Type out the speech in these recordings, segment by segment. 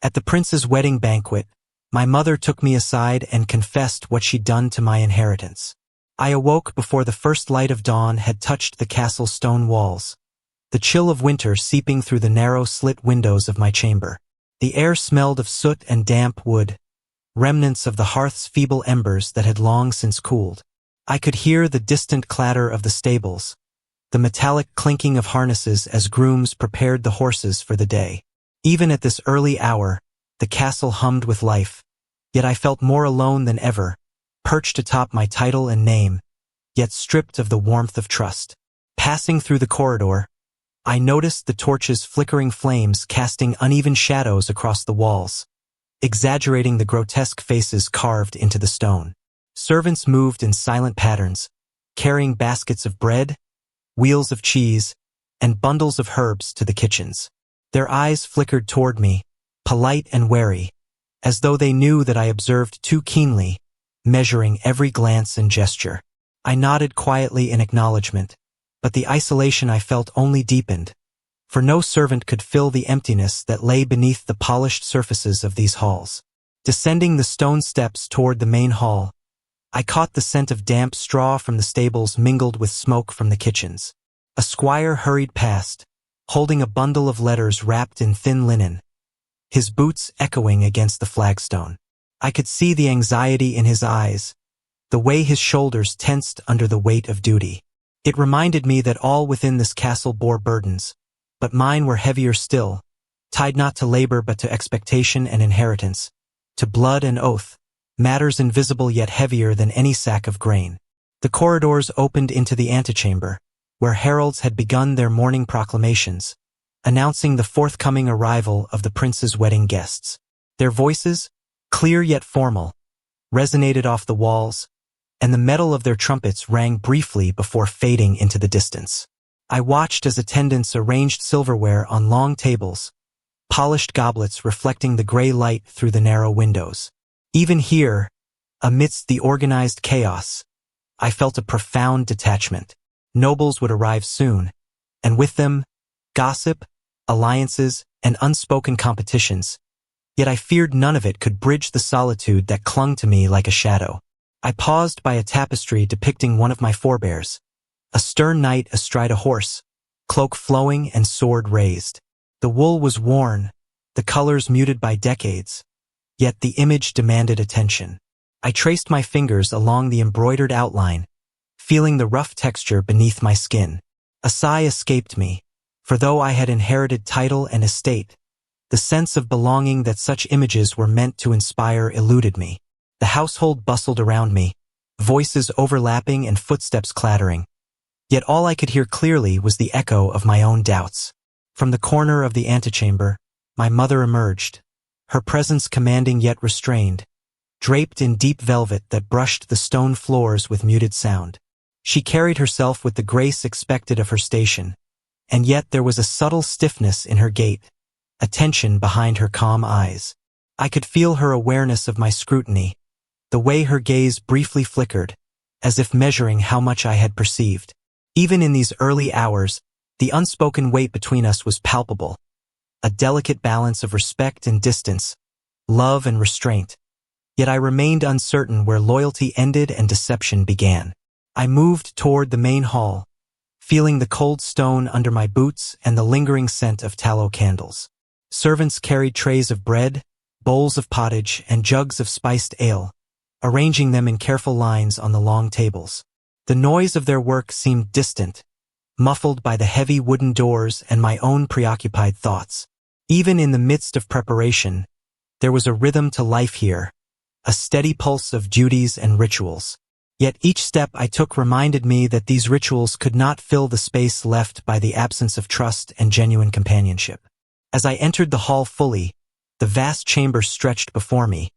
At the prince's wedding banquet, my mother took me aside and confessed what she'd done to my inheritance. I awoke before the first light of dawn had touched the castle's stone walls, the chill of winter seeping through the narrow slit windows of my chamber. The air smelled of soot and damp wood, remnants of the hearth's feeble embers that had long since cooled. I could hear the distant clatter of the stables, the metallic clinking of harnesses as grooms prepared the horses for the day. Even at this early hour, the castle hummed with life, yet I felt more alone than ever, perched atop my title and name, yet stripped of the warmth of trust. Passing through the corridor, I noticed the torches' flickering flames casting uneven shadows across the walls, exaggerating the grotesque faces carved into the stone. Servants moved in silent patterns, carrying baskets of bread, wheels of cheese, and bundles of herbs to the kitchens. Their eyes flickered toward me, polite and wary, as though they knew that I observed too keenly, measuring every glance and gesture. I nodded quietly in acknowledgement, but the isolation I felt only deepened, for no servant could fill the emptiness that lay beneath the polished surfaces of these halls. Descending the stone steps toward the main hall, I caught the scent of damp straw from the stables mingled with smoke from the kitchens. A squire hurried past, holding a bundle of letters wrapped in thin linen, his boots echoing against the flagstone. I could see the anxiety in his eyes, the way his shoulders tensed under the weight of duty. It reminded me that all within this castle bore burdens, but mine were heavier still, tied not to labor but to expectation and inheritance, to blood and oath, matters invisible yet heavier than any sack of grain. The corridors opened into the antechamber, where heralds had begun their morning proclamations, announcing the forthcoming arrival of the prince's wedding guests. Their voices, clear yet formal, resonated off the walls, and the metal of their trumpets rang briefly before fading into the distance. I watched as attendants arranged silverware on long tables, polished goblets reflecting the gray light through the narrow windows. Even here, amidst the organized chaos, I felt a profound detachment. Nobles would arrive soon, and with them, gossip, alliances, and unspoken competitions. Yet I feared none of it could bridge the solitude that clung to me like a shadow. I paused by a tapestry depicting one of my forebears, a stern knight astride a horse, cloak flowing and sword raised. The wool was worn, the colors muted by decades, yet the image demanded attention. I traced my fingers along the embroidered outline, feeling the rough texture beneath my skin. A sigh escaped me, for though I had inherited title and estate, the sense of belonging that such images were meant to inspire eluded me. The household bustled around me, voices overlapping and footsteps clattering. Yet all I could hear clearly was the echo of my own doubts. From the corner of the antechamber, my mother emerged, her presence commanding yet restrained, draped in deep velvet that brushed the stone floors with muted sound. She carried herself with the grace expected of her station, and yet there was a subtle stiffness in her gait, a tension behind her calm eyes. I could feel her awareness of my scrutiny, the way her gaze briefly flickered, as if measuring how much I had perceived. Even in these early hours, the unspoken weight between us was palpable, a delicate balance of respect and distance, love and restraint. Yet I remained uncertain where loyalty ended and deception began. I moved toward the main hall, feeling the cold stone under my boots and the lingering scent of tallow candles. Servants carried trays of bread, bowls of pottage, and jugs of spiced ale, arranging them in careful lines on the long tables. The noise of their work seemed distant, muffled by the heavy wooden doors and my own preoccupied thoughts. Even in the midst of preparation, there was a rhythm to life here, a steady pulse of duties and rituals. Yet each step I took reminded me that these rituals could not fill the space left by the absence of trust and genuine companionship. As I entered the hall fully, the vast chamber stretched before me,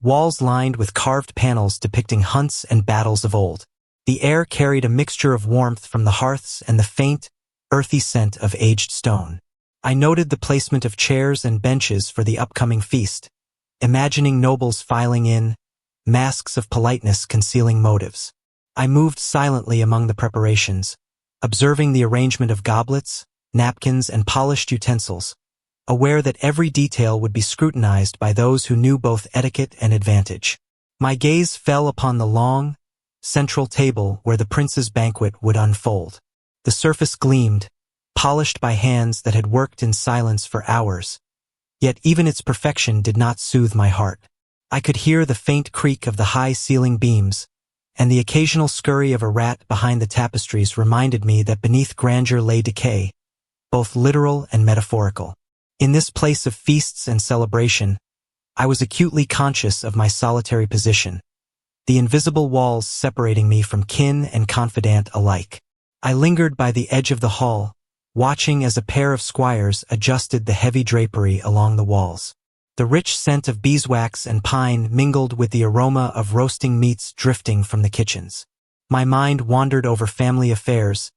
walls lined with carved panels depicting hunts and battles of old. The air carried a mixture of warmth from the hearths and the faint, earthy scent of aged stone. I noted the placement of chairs and benches for the upcoming feast, imagining nobles filing in, masks of politeness concealing motives. I moved silently among the preparations, observing the arrangement of goblets, napkins, and polished utensils, aware that every detail would be scrutinized by those who knew both etiquette and advantage. My gaze fell upon the long, central table where the prince's banquet would unfold. The surface gleamed, polished by hands that had worked in silence for hours, yet even its perfection did not soothe my heart. I could hear the faint creak of the high ceiling beams, and the occasional scurry of a rat behind the tapestries reminded me that beneath grandeur lay decay, both literal and metaphorical. In this place of feasts and celebration, I was acutely conscious of my solitary position, the invisible walls separating me from kin and confidant alike. I lingered by the edge of the hall, watching as a pair of squires adjusted the heavy drapery along the walls. The rich scent of beeswax and pine mingled with the aroma of roasting meats drifting from the kitchens. My mind wandered over family affairs,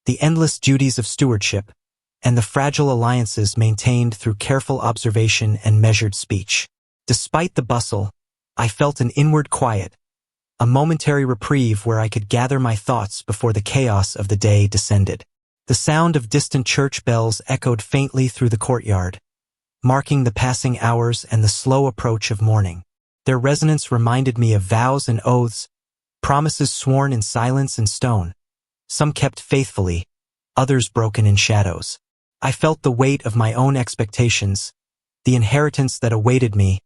the endless duties of stewardship, and the fragile alliances maintained through careful observation and measured speech. Despite the bustle, I felt an inward quiet, a momentary reprieve where I could gather my thoughts before the chaos of the day descended. The sound of distant church bells echoed faintly through the courtyard, marking the passing hours and the slow approach of morning. Their resonance reminded me of vows and oaths, promises sworn in silence and stone, some kept faithfully, others broken in shadows. I felt the weight of my own expectations, the inheritance that awaited me,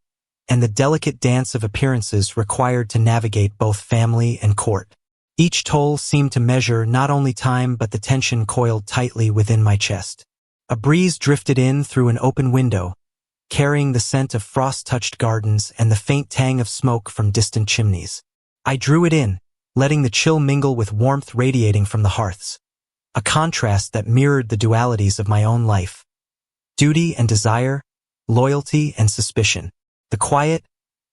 and the delicate dance of appearances required to navigate both family and court. Each toll seemed to measure not only time but the tension coiled tightly within my chest. A breeze drifted in through an open window, carrying the scent of frost-touched gardens and the faint tang of smoke from distant chimneys. I drew it in, letting the chill mingle with warmth radiating from the hearths, a contrast that mirrored the dualities of my own life: duty and desire, loyalty and suspicion. The quiet,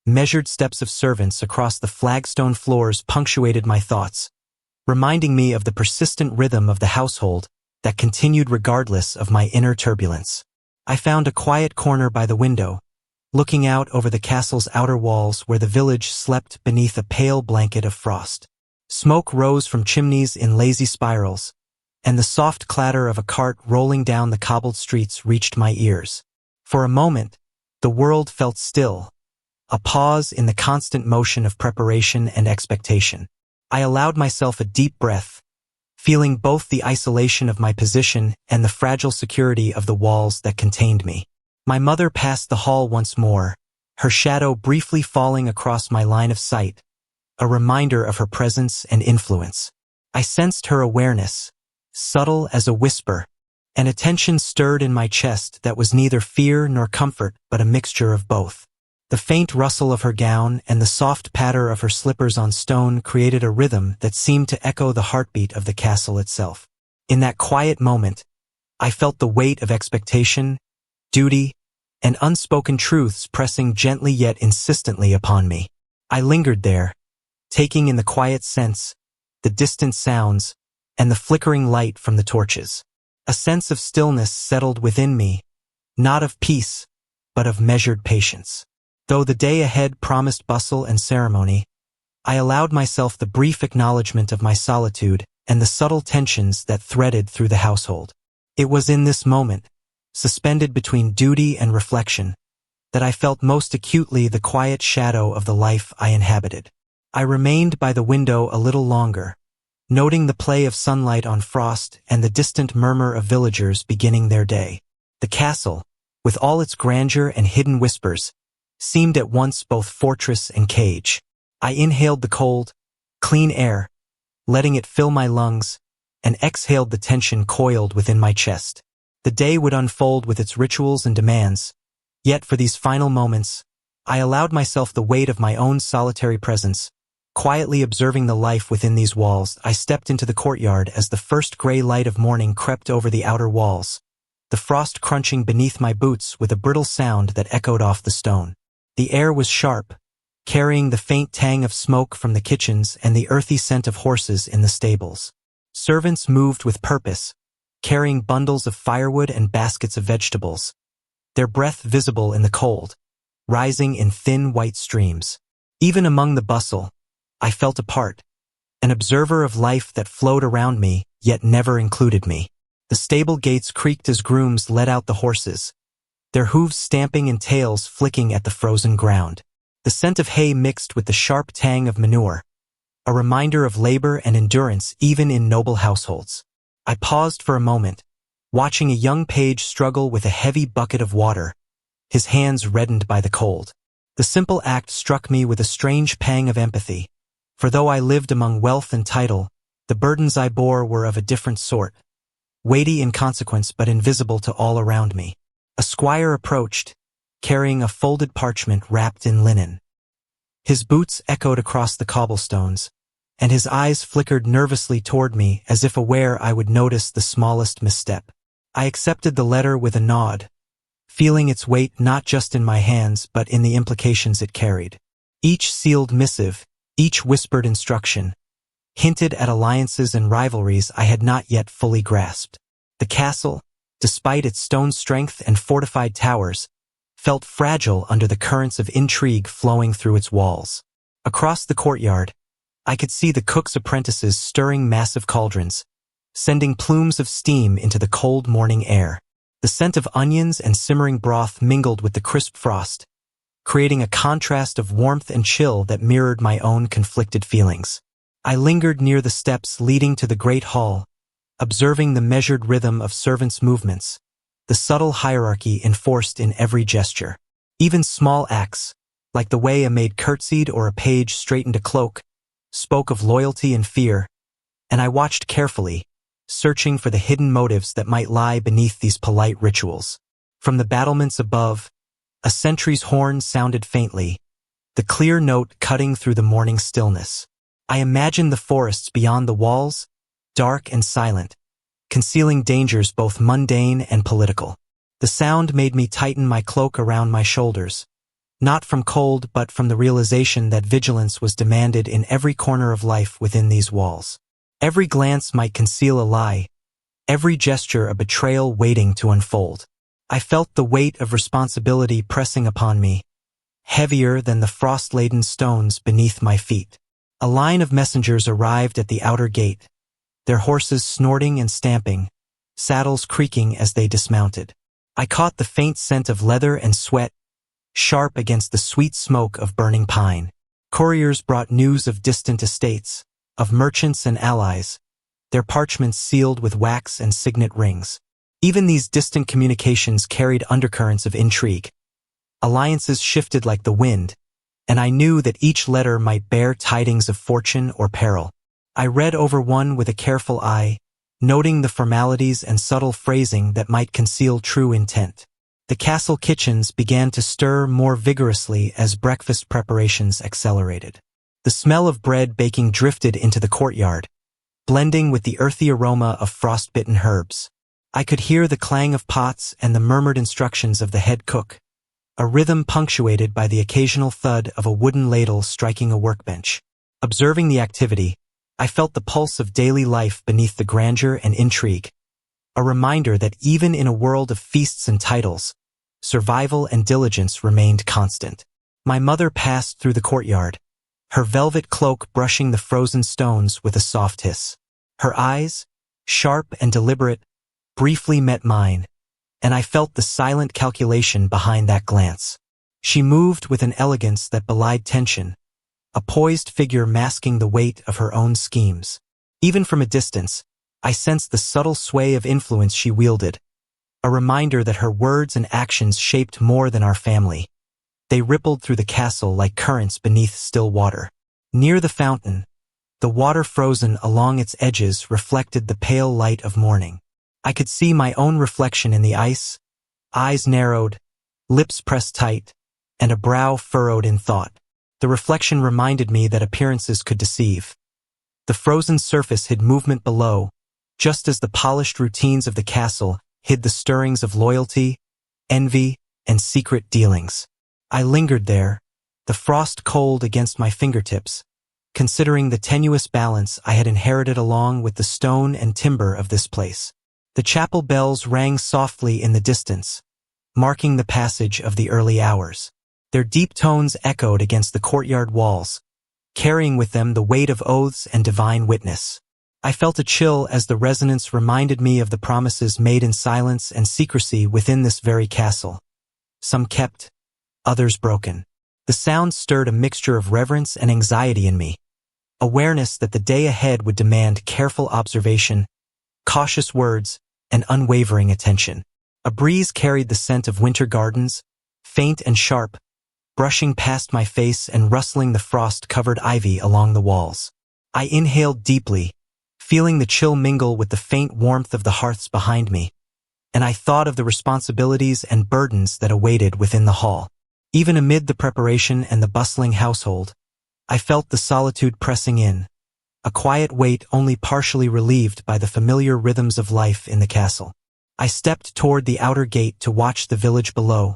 measured steps of servants across the flagstone floors punctuated my thoughts, reminding me of the persistent rhythm of the household that continued regardless of my inner turbulence. I found a quiet corner by the window, looking out over the castle's outer walls where the village slept beneath a pale blanket of frost. Smoke rose from chimneys in lazy spirals, and the soft clatter of a cart rolling down the cobbled streets reached my ears. For a moment, the world felt still, a pause in the constant motion of preparation and expectation. I allowed myself a deep breath, feeling both the isolation of my position and the fragile security of the walls that contained me. My mother passed the hall once more, her shadow briefly falling across my line of sight, a reminder of her presence and influence. I sensed her awareness, subtle as a whisper, and a tension stirred in my chest that was neither fear nor comfort but a mixture of both. The faint rustle of her gown and the soft patter of her slippers on stone created a rhythm that seemed to echo the heartbeat of the castle itself. In that quiet moment, I felt the weight of expectation, duty, and unspoken truths pressing gently yet insistently upon me. I lingered there, taking in the quiet scents, the distant sounds, and the flickering light from the torches. A sense of stillness settled within me, not of peace, but of measured patience. Though the day ahead promised bustle and ceremony, I allowed myself the brief acknowledgement of my solitude and the subtle tensions that threaded through the household. It was in this moment, suspended between duty and reflection, that I felt most acutely the quiet shadow of the life I inhabited. I remained by the window a little longer, noting the play of sunlight on frost and the distant murmur of villagers beginning their day. The castle, with all its grandeur and hidden whispers, seemed at once both fortress and cage. I inhaled the cold, clean air, letting it fill my lungs, and exhaled the tension coiled within my chest. The day would unfold with its rituals and demands, yet for these final moments, I allowed myself the weight of my own solitary presence. Quietly observing the life within these walls, I stepped into the courtyard as the first gray light of morning crept over the outer walls, the frost crunching beneath my boots with a brittle sound that echoed off the stone. The air was sharp, carrying the faint tang of smoke from the kitchens and the earthy scent of horses in the stables. Servants moved with purpose, carrying bundles of firewood and baskets of vegetables, their breath visible in the cold, rising in thin white streams. Even among the bustle, I felt apart, an observer of life that flowed around me, yet never included me. The stable gates creaked as grooms led out the horses, their hooves stamping and tails flicking at the frozen ground. The scent of hay mixed with the sharp tang of manure, a reminder of labor and endurance even in noble households. I paused for a moment, watching a young page struggle with a heavy bucket of water, his hands reddened by the cold. The simple act struck me with a strange pang of empathy, for though I lived among wealth and title, the burdens I bore were of a different sort, weighty in consequence but invisible to all around me. A squire approached, carrying a folded parchment wrapped in linen. His boots echoed across the cobblestones, and his eyes flickered nervously toward me as if aware I would notice the smallest misstep. I accepted the letter with a nod, feeling its weight not just in my hands but in the implications it carried. Each sealed missive, each whispered instruction, hinted at alliances and rivalries I had not yet fully grasped. The castle, despite its stone strength and fortified towers, felt fragile under the currents of intrigue flowing through its walls. Across the courtyard, I could see the cook's apprentices stirring massive cauldrons, sending plumes of steam into the cold morning air. The scent of onions and simmering broth mingled with the crisp frost, creating a contrast of warmth and chill that mirrored my own conflicted feelings. I lingered near the steps leading to the great hall, observing the measured rhythm of servants' movements, the subtle hierarchy enforced in every gesture. Even small acts, like the way a maid curtsied or a page straightened a cloak, spoke of loyalty and fear, and I watched carefully, searching for the hidden motives that might lie beneath these polite rituals. From the battlements above, a sentry's horn sounded faintly, the clear note cutting through the morning stillness. I imagined the forests beyond the walls, dark and silent, concealing dangers both mundane and political. The sound made me tighten my cloak around my shoulders, not from cold but from the realization that vigilance was demanded in every corner of life within these walls. Every glance might conceal a lie, every gesture a betrayal waiting to unfold. I felt the weight of responsibility pressing upon me, heavier than the frost-laden stones beneath my feet. A line of messengers arrived at the outer gate, their horses snorting and stamping, saddles creaking as they dismounted. I caught the faint scent of leather and sweat, sharp against the sweet smoke of burning pine. Couriers brought news of distant estates, of merchants and allies, their parchments sealed with wax and signet rings. Even these distant communications carried undercurrents of intrigue. Alliances shifted like the wind, and I knew that each letter might bear tidings of fortune or peril. I read over one with a careful eye, noting the formalities and subtle phrasing that might conceal true intent. The castle kitchens began to stir more vigorously as breakfast preparations accelerated. The smell of bread baking drifted into the courtyard, blending with the earthy aroma of frostbitten herbs. I could hear the clang of pots and the murmured instructions of the head cook, a rhythm punctuated by the occasional thud of a wooden ladle striking a workbench. Observing the activity, I felt the pulse of daily life beneath the grandeur and intrigue, a reminder that even in a world of feasts and titles, survival and diligence remained constant. My mother passed through the courtyard, her velvet cloak brushing the frozen stones with a soft hiss. Her eyes, sharp and deliberate, briefly met mine, and I felt the silent calculation behind that glance. She moved with an elegance that belied tension, a poised figure masking the weight of her own schemes. Even from a distance, I sensed the subtle sway of influence she wielded, a reminder that her words and actions shaped more than our family. They rippled through the castle like currents beneath still water. Near the fountain, the water frozen along its edges reflected the pale light of morning. I could see my own reflection in the ice, eyes narrowed, lips pressed tight, and a brow furrowed in thought. The reflection reminded me that appearances could deceive. The frozen surface hid movement below, just as the polished routines of the castle hid the stirrings of loyalty, envy, and secret dealings. I lingered there, the frost cold against my fingertips, considering the tenuous balance I had inherited along with the stone and timber of this place. The chapel bells rang softly in the distance, marking the passage of the early hours. Their deep tones echoed against the courtyard walls, carrying with them the weight of oaths and divine witness. I felt a chill as the resonance reminded me of the promises made in silence and secrecy within this very castle, some kept, others broken. The sound stirred a mixture of reverence and anxiety in me, awareness that the day ahead would demand careful observation, cautious words, and unwavering attention. A breeze carried the scent of winter gardens, faint and sharp, brushing past my face and rustling the frost-covered ivy along the walls. I inhaled deeply, feeling the chill mingle with the faint warmth of the hearths behind me, and I thought of the responsibilities and burdens that awaited within the hall. Even amid the preparation and the bustling household, I felt the solitude pressing in, a quiet weight only partially relieved by the familiar rhythms of life in the castle. I stepped toward the outer gate to watch the village below,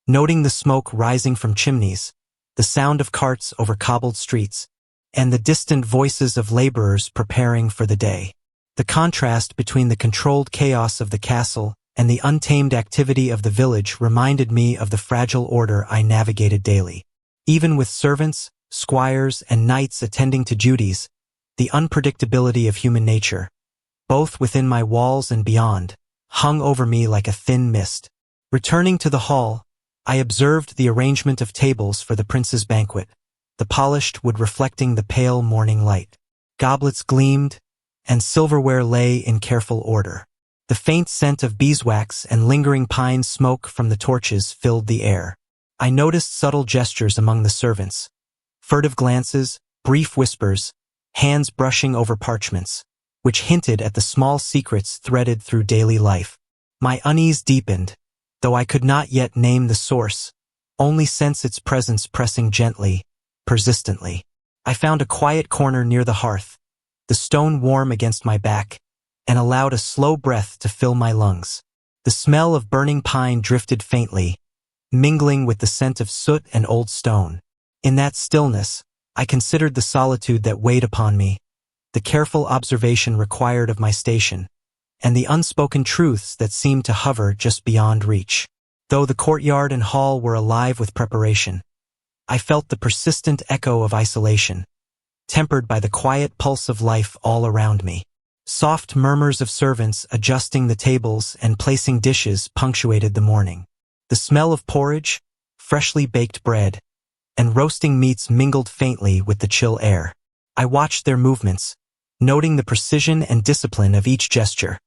noting the smoke rising from chimneys, the sound of carts over cobbled streets, and the distant voices of laborers preparing for the day. The contrast between the controlled chaos of the castle and the untamed activity of the village reminded me of the fragile order I navigated daily. Even with servants, squires, and knights attending to duties, the unpredictability of human nature, both within my walls and beyond, hung over me like a thin mist. Returning to the hall, I observed the arrangement of tables for the prince's banquet, the polished wood reflecting the pale morning light. Goblets gleamed, and silverware lay in careful order. The faint scent of beeswax and lingering pine smoke from the torches filled the air. I noticed subtle gestures among the servants, furtive glances, brief whispers, hands brushing over parchments, which hinted at the small secrets threaded through daily life. My unease deepened, though I could not yet name the source, only sense its presence pressing gently, persistently. I found a quiet corner near the hearth, the stone warm against my back, and allowed a slow breath to fill my lungs. The smell of burning pine drifted faintly, mingling with the scent of soot and old stone. In that stillness, I considered the solitude that weighed upon me, the careful observation required of my station, and the unspoken truths that seemed to hover just beyond reach. Though the courtyard and hall were alive with preparation, I felt the persistent echo of isolation, tempered by the quiet pulse of life all around me. Soft murmurs of servants adjusting the tables and placing dishes punctuated the morning. The smell of porridge, freshly baked bread, and roasting meats mingled faintly with the chill air. I watched their movements, noting the precision and discipline of each gesture,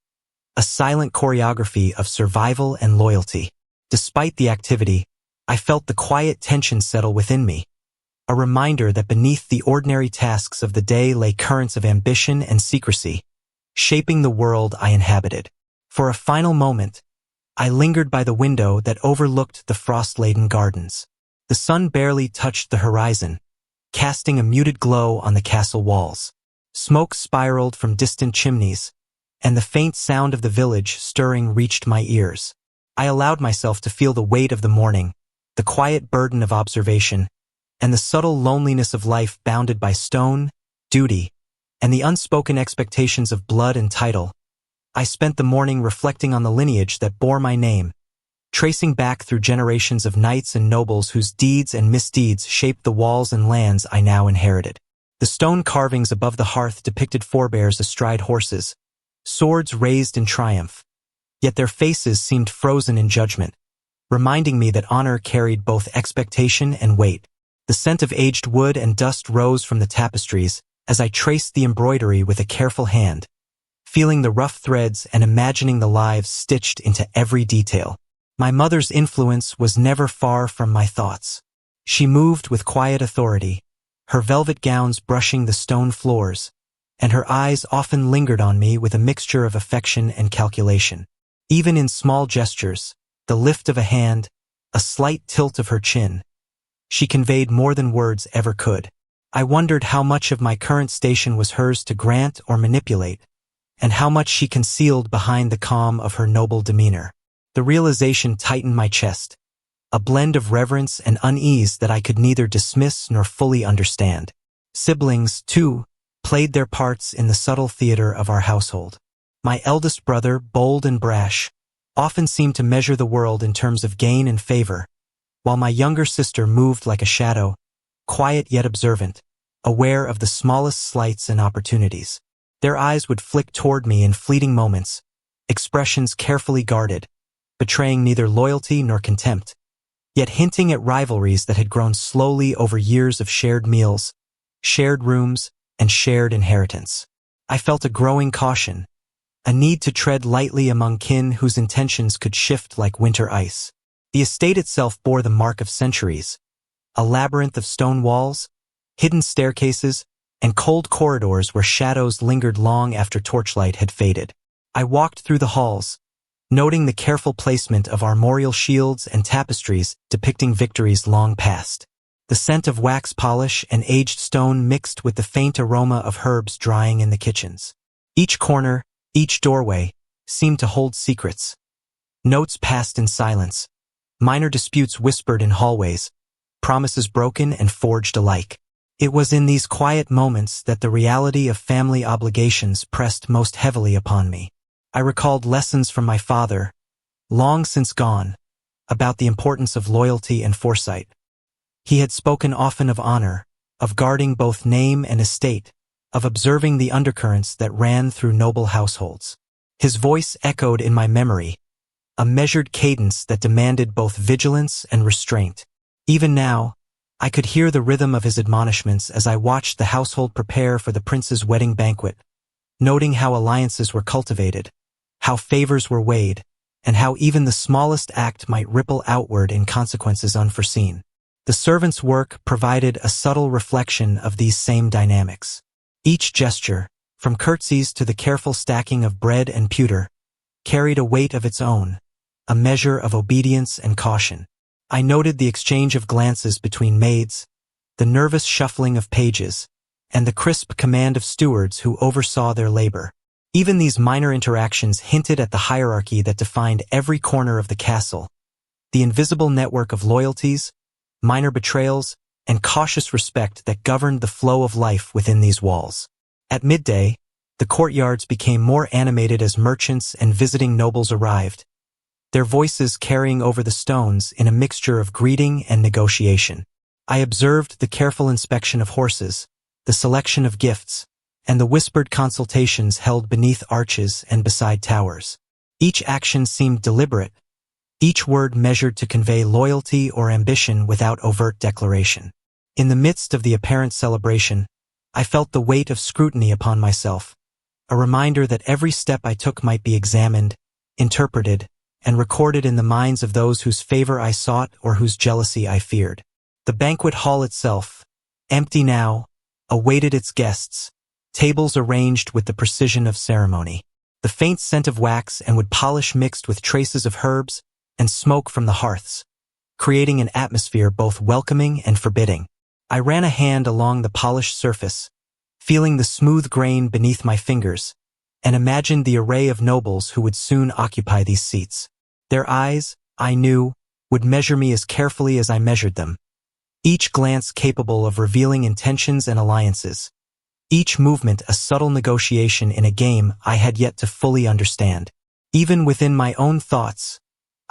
a silent choreography of survival and loyalty. Despite the activity, I felt the quiet tension settle within me, a reminder that beneath the ordinary tasks of the day lay currents of ambition and secrecy, shaping the world I inhabited. For a final moment, I lingered by the window that overlooked the frost-laden gardens. The sun barely touched the horizon, casting a muted glow on the castle walls. Smoke spiraled from distant chimneys, and the faint sound of the village stirring reached my ears. I allowed myself to feel the weight of the morning, the quiet burden of observation, and the subtle loneliness of life bounded by stone, duty, and the unspoken expectations of blood and title. I spent the morning reflecting on the lineage that bore my name, tracing back through generations of knights and nobles whose deeds and misdeeds shaped the walls and lands I now inherited. The stone carvings above the hearth depicted forebears astride horses, swords raised in triumph, yet their faces seemed frozen in judgment, reminding me that honor carried both expectation and weight. The scent of aged wood and dust rose from the tapestries as I traced the embroidery with a careful hand, feeling the rough threads and imagining the lives stitched into every detail. My mother's influence was never far from my thoughts. She moved with quiet authority, her velvet gowns brushing the stone floors, and her eyes often lingered on me with a mixture of affection and calculation. Even in small gestures, the lift of a hand, a slight tilt of her chin, she conveyed more than words ever could. I wondered how much of my current station was hers to grant or manipulate, and how much she concealed behind the calm of her noble demeanor. The realization tightened my chest, a blend of reverence and unease that I could neither dismiss nor fully understand. Siblings, too, played their parts in the subtle theater of our household. My eldest brother, bold and brash, often seemed to measure the world in terms of gain and favor, while my younger sister moved like a shadow, quiet yet observant, aware of the smallest slights and opportunities. Their eyes would flick toward me in fleeting moments, expressions carefully guarded, betraying neither loyalty nor contempt, yet hinting at rivalries that had grown slowly over years of shared meals, shared rooms, and shared inheritance. I felt a growing caution, a need to tread lightly among kin whose intentions could shift like winter ice. The estate itself bore the mark of centuries, a labyrinth of stone walls, hidden staircases, and cold corridors where shadows lingered long after torchlight had faded. I walked through the halls, noting the careful placement of armorial shields and tapestries depicting victories long past. The scent of wax polish and aged stone mixed with the faint aroma of herbs drying in the kitchens. Each corner, each doorway, seemed to hold secrets. Notes passed in silence, minor disputes whispered in hallways, promises broken and forged alike. It was in these quiet moments that the reality of family obligations pressed most heavily upon me. I recalled lessons from my father, long since gone, about the importance of loyalty and foresight. He had spoken often of honor, of guarding both name and estate, of observing the undercurrents that ran through noble households. His voice echoed in my memory, a measured cadence that demanded both vigilance and restraint. Even now, I could hear the rhythm of his admonishments as I watched the household prepare for the prince's wedding banquet, noting how alliances were cultivated, how favors were weighed, and how even the smallest act might ripple outward in consequences unforeseen. The servants' work provided a subtle reflection of these same dynamics. Each gesture, from curtsies to the careful stacking of bread and pewter, carried a weight of its own, a measure of obedience and caution. I noted the exchange of glances between maids, the nervous shuffling of pages, and the crisp command of stewards who oversaw their labor. Even these minor interactions hinted at the hierarchy that defined every corner of the castle, the invisible network of loyalties, minor betrayals, and cautious respect that governed the flow of life within these walls. At midday, the courtyards became more animated as merchants and visiting nobles arrived, their voices carrying over the stones in a mixture of greeting and negotiation. I observed the careful inspection of horses, the selection of gifts, and the whispered consultations held beneath arches and beside towers. Each action seemed deliberate, each word measured to convey loyalty or ambition without overt declaration. In the midst of the apparent celebration, I felt the weight of scrutiny upon myself, a reminder that every step I took might be examined, interpreted, and recorded in the minds of those whose favor I sought or whose jealousy I feared. The banquet hall itself, empty now, awaited its guests, tables arranged with the precision of ceremony. The faint scent of wax and wood polish mixed with traces of herbs and smoke from the hearths, creating an atmosphere both welcoming and forbidding. I ran a hand along the polished surface, feeling the smooth grain beneath my fingers, and imagined the array of nobles who would soon occupy these seats. Their eyes, I knew, would measure me as carefully as I measured them, each glance capable of revealing intentions and alliances, each movement a subtle negotiation in a game I had yet to fully understand. Even within my own thoughts,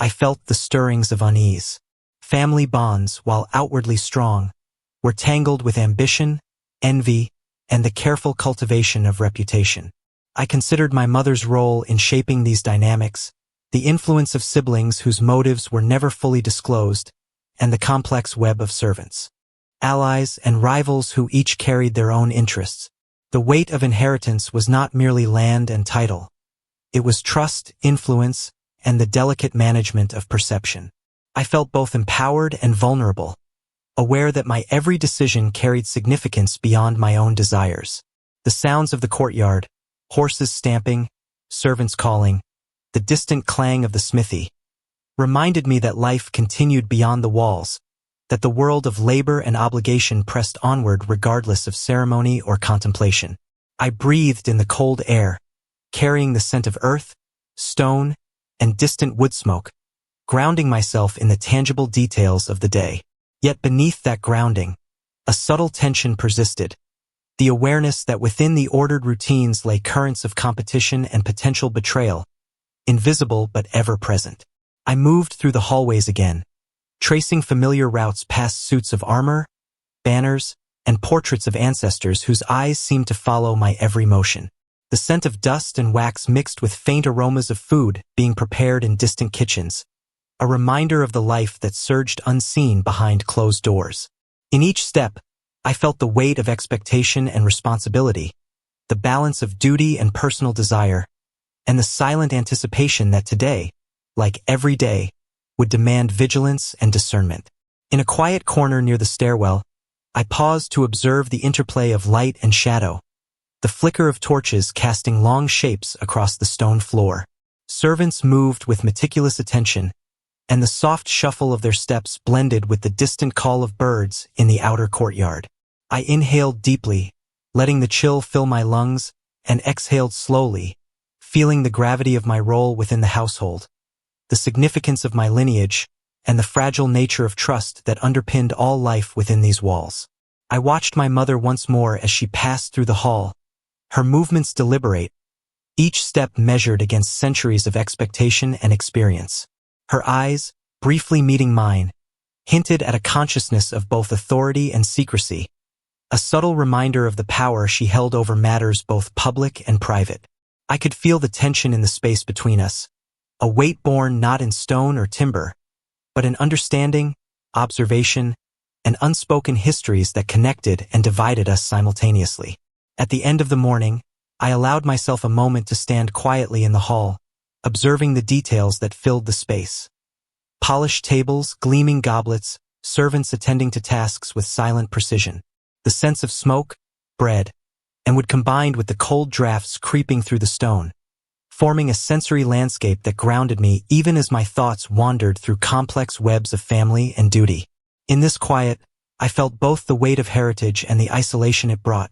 I felt the stirrings of unease. Family bonds, while outwardly strong, were tangled with ambition, envy, and the careful cultivation of reputation. I considered my mother's role in shaping these dynamics, the influence of siblings whose motives were never fully disclosed, and the complex web of servants, allies and rivals who each carried their own interests. The weight of inheritance was not merely land and title. It was trust, influence, and the delicate management of perception. I felt both empowered and vulnerable, aware that my every decision carried significance beyond my own desires. The sounds of the courtyard, horses stamping, servants calling, the distant clang of the smithy, reminded me that life continued beyond the walls, that the world of labor and obligation pressed onward regardless of ceremony or contemplation. I breathed in the cold air, carrying the scent of earth, stone, and distant wood smoke, grounding myself in the tangible details of the day. Yet beneath that grounding, a subtle tension persisted, the awareness that within the ordered routines lay currents of competition and potential betrayal, invisible but ever present. I moved through the hallways again, tracing familiar routes past suits of armor, banners, and portraits of ancestors whose eyes seemed to follow my every motion. The scent of dust and wax mixed with faint aromas of food being prepared in distant kitchens, a reminder of the life that surged unseen behind closed doors. In each step, I felt the weight of expectation and responsibility, the balance of duty and personal desire, and the silent anticipation that today, like every day, would demand vigilance and discernment. In a quiet corner near the stairwell, I paused to observe the interplay of light and shadow, the flicker of torches casting long shapes across the stone floor. Servants moved with meticulous attention, and the soft shuffle of their steps blended with the distant call of birds in the outer courtyard. I inhaled deeply, letting the chill fill my lungs, and exhaled slowly, feeling the gravity of my role within the household, the significance of my lineage, and the fragile nature of trust that underpinned all life within these walls. I watched my mother once more as she passed through the hall, her movements deliberate, each step measured against centuries of expectation and experience. Her eyes, briefly meeting mine, hinted at a consciousness of both authority and secrecy, a subtle reminder of the power she held over matters both public and private. I could feel the tension in the space between us, a weight born not in stone or timber, but in understanding, observation, and unspoken histories that connected and divided us simultaneously. At the end of the morning, I allowed myself a moment to stand quietly in the hall, observing the details that filled the space. Polished tables, gleaming goblets, servants attending to tasks with silent precision. The sense of smoke, bread, and wood combined with the cold drafts creeping through the stone, forming a sensory landscape that grounded me even as my thoughts wandered through complex webs of family and duty. In this quiet, I felt both the weight of heritage and the isolation it brought,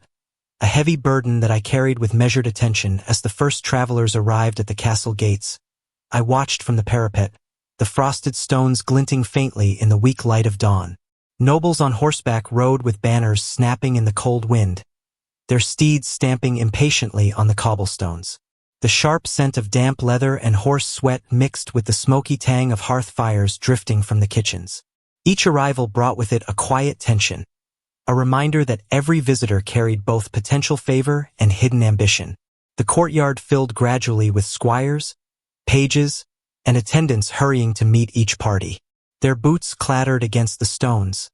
a heavy burden that I carried with measured attention. As the first travelers arrived at the castle gates, I watched from the parapet, the frosted stones glinting faintly in the weak light of dawn. Nobles on horseback rode with banners snapping in the cold wind, their steeds stamping impatiently on the cobblestones. The sharp scent of damp leather and horse sweat mixed with the smoky tang of hearth fires drifting from the kitchens. Each arrival brought with it a quiet tension, a reminder that every visitor carried both potential favor and hidden ambition. The courtyard filled gradually with squires, pages, and attendants hurrying to meet each party. Their boots clattered against the stones,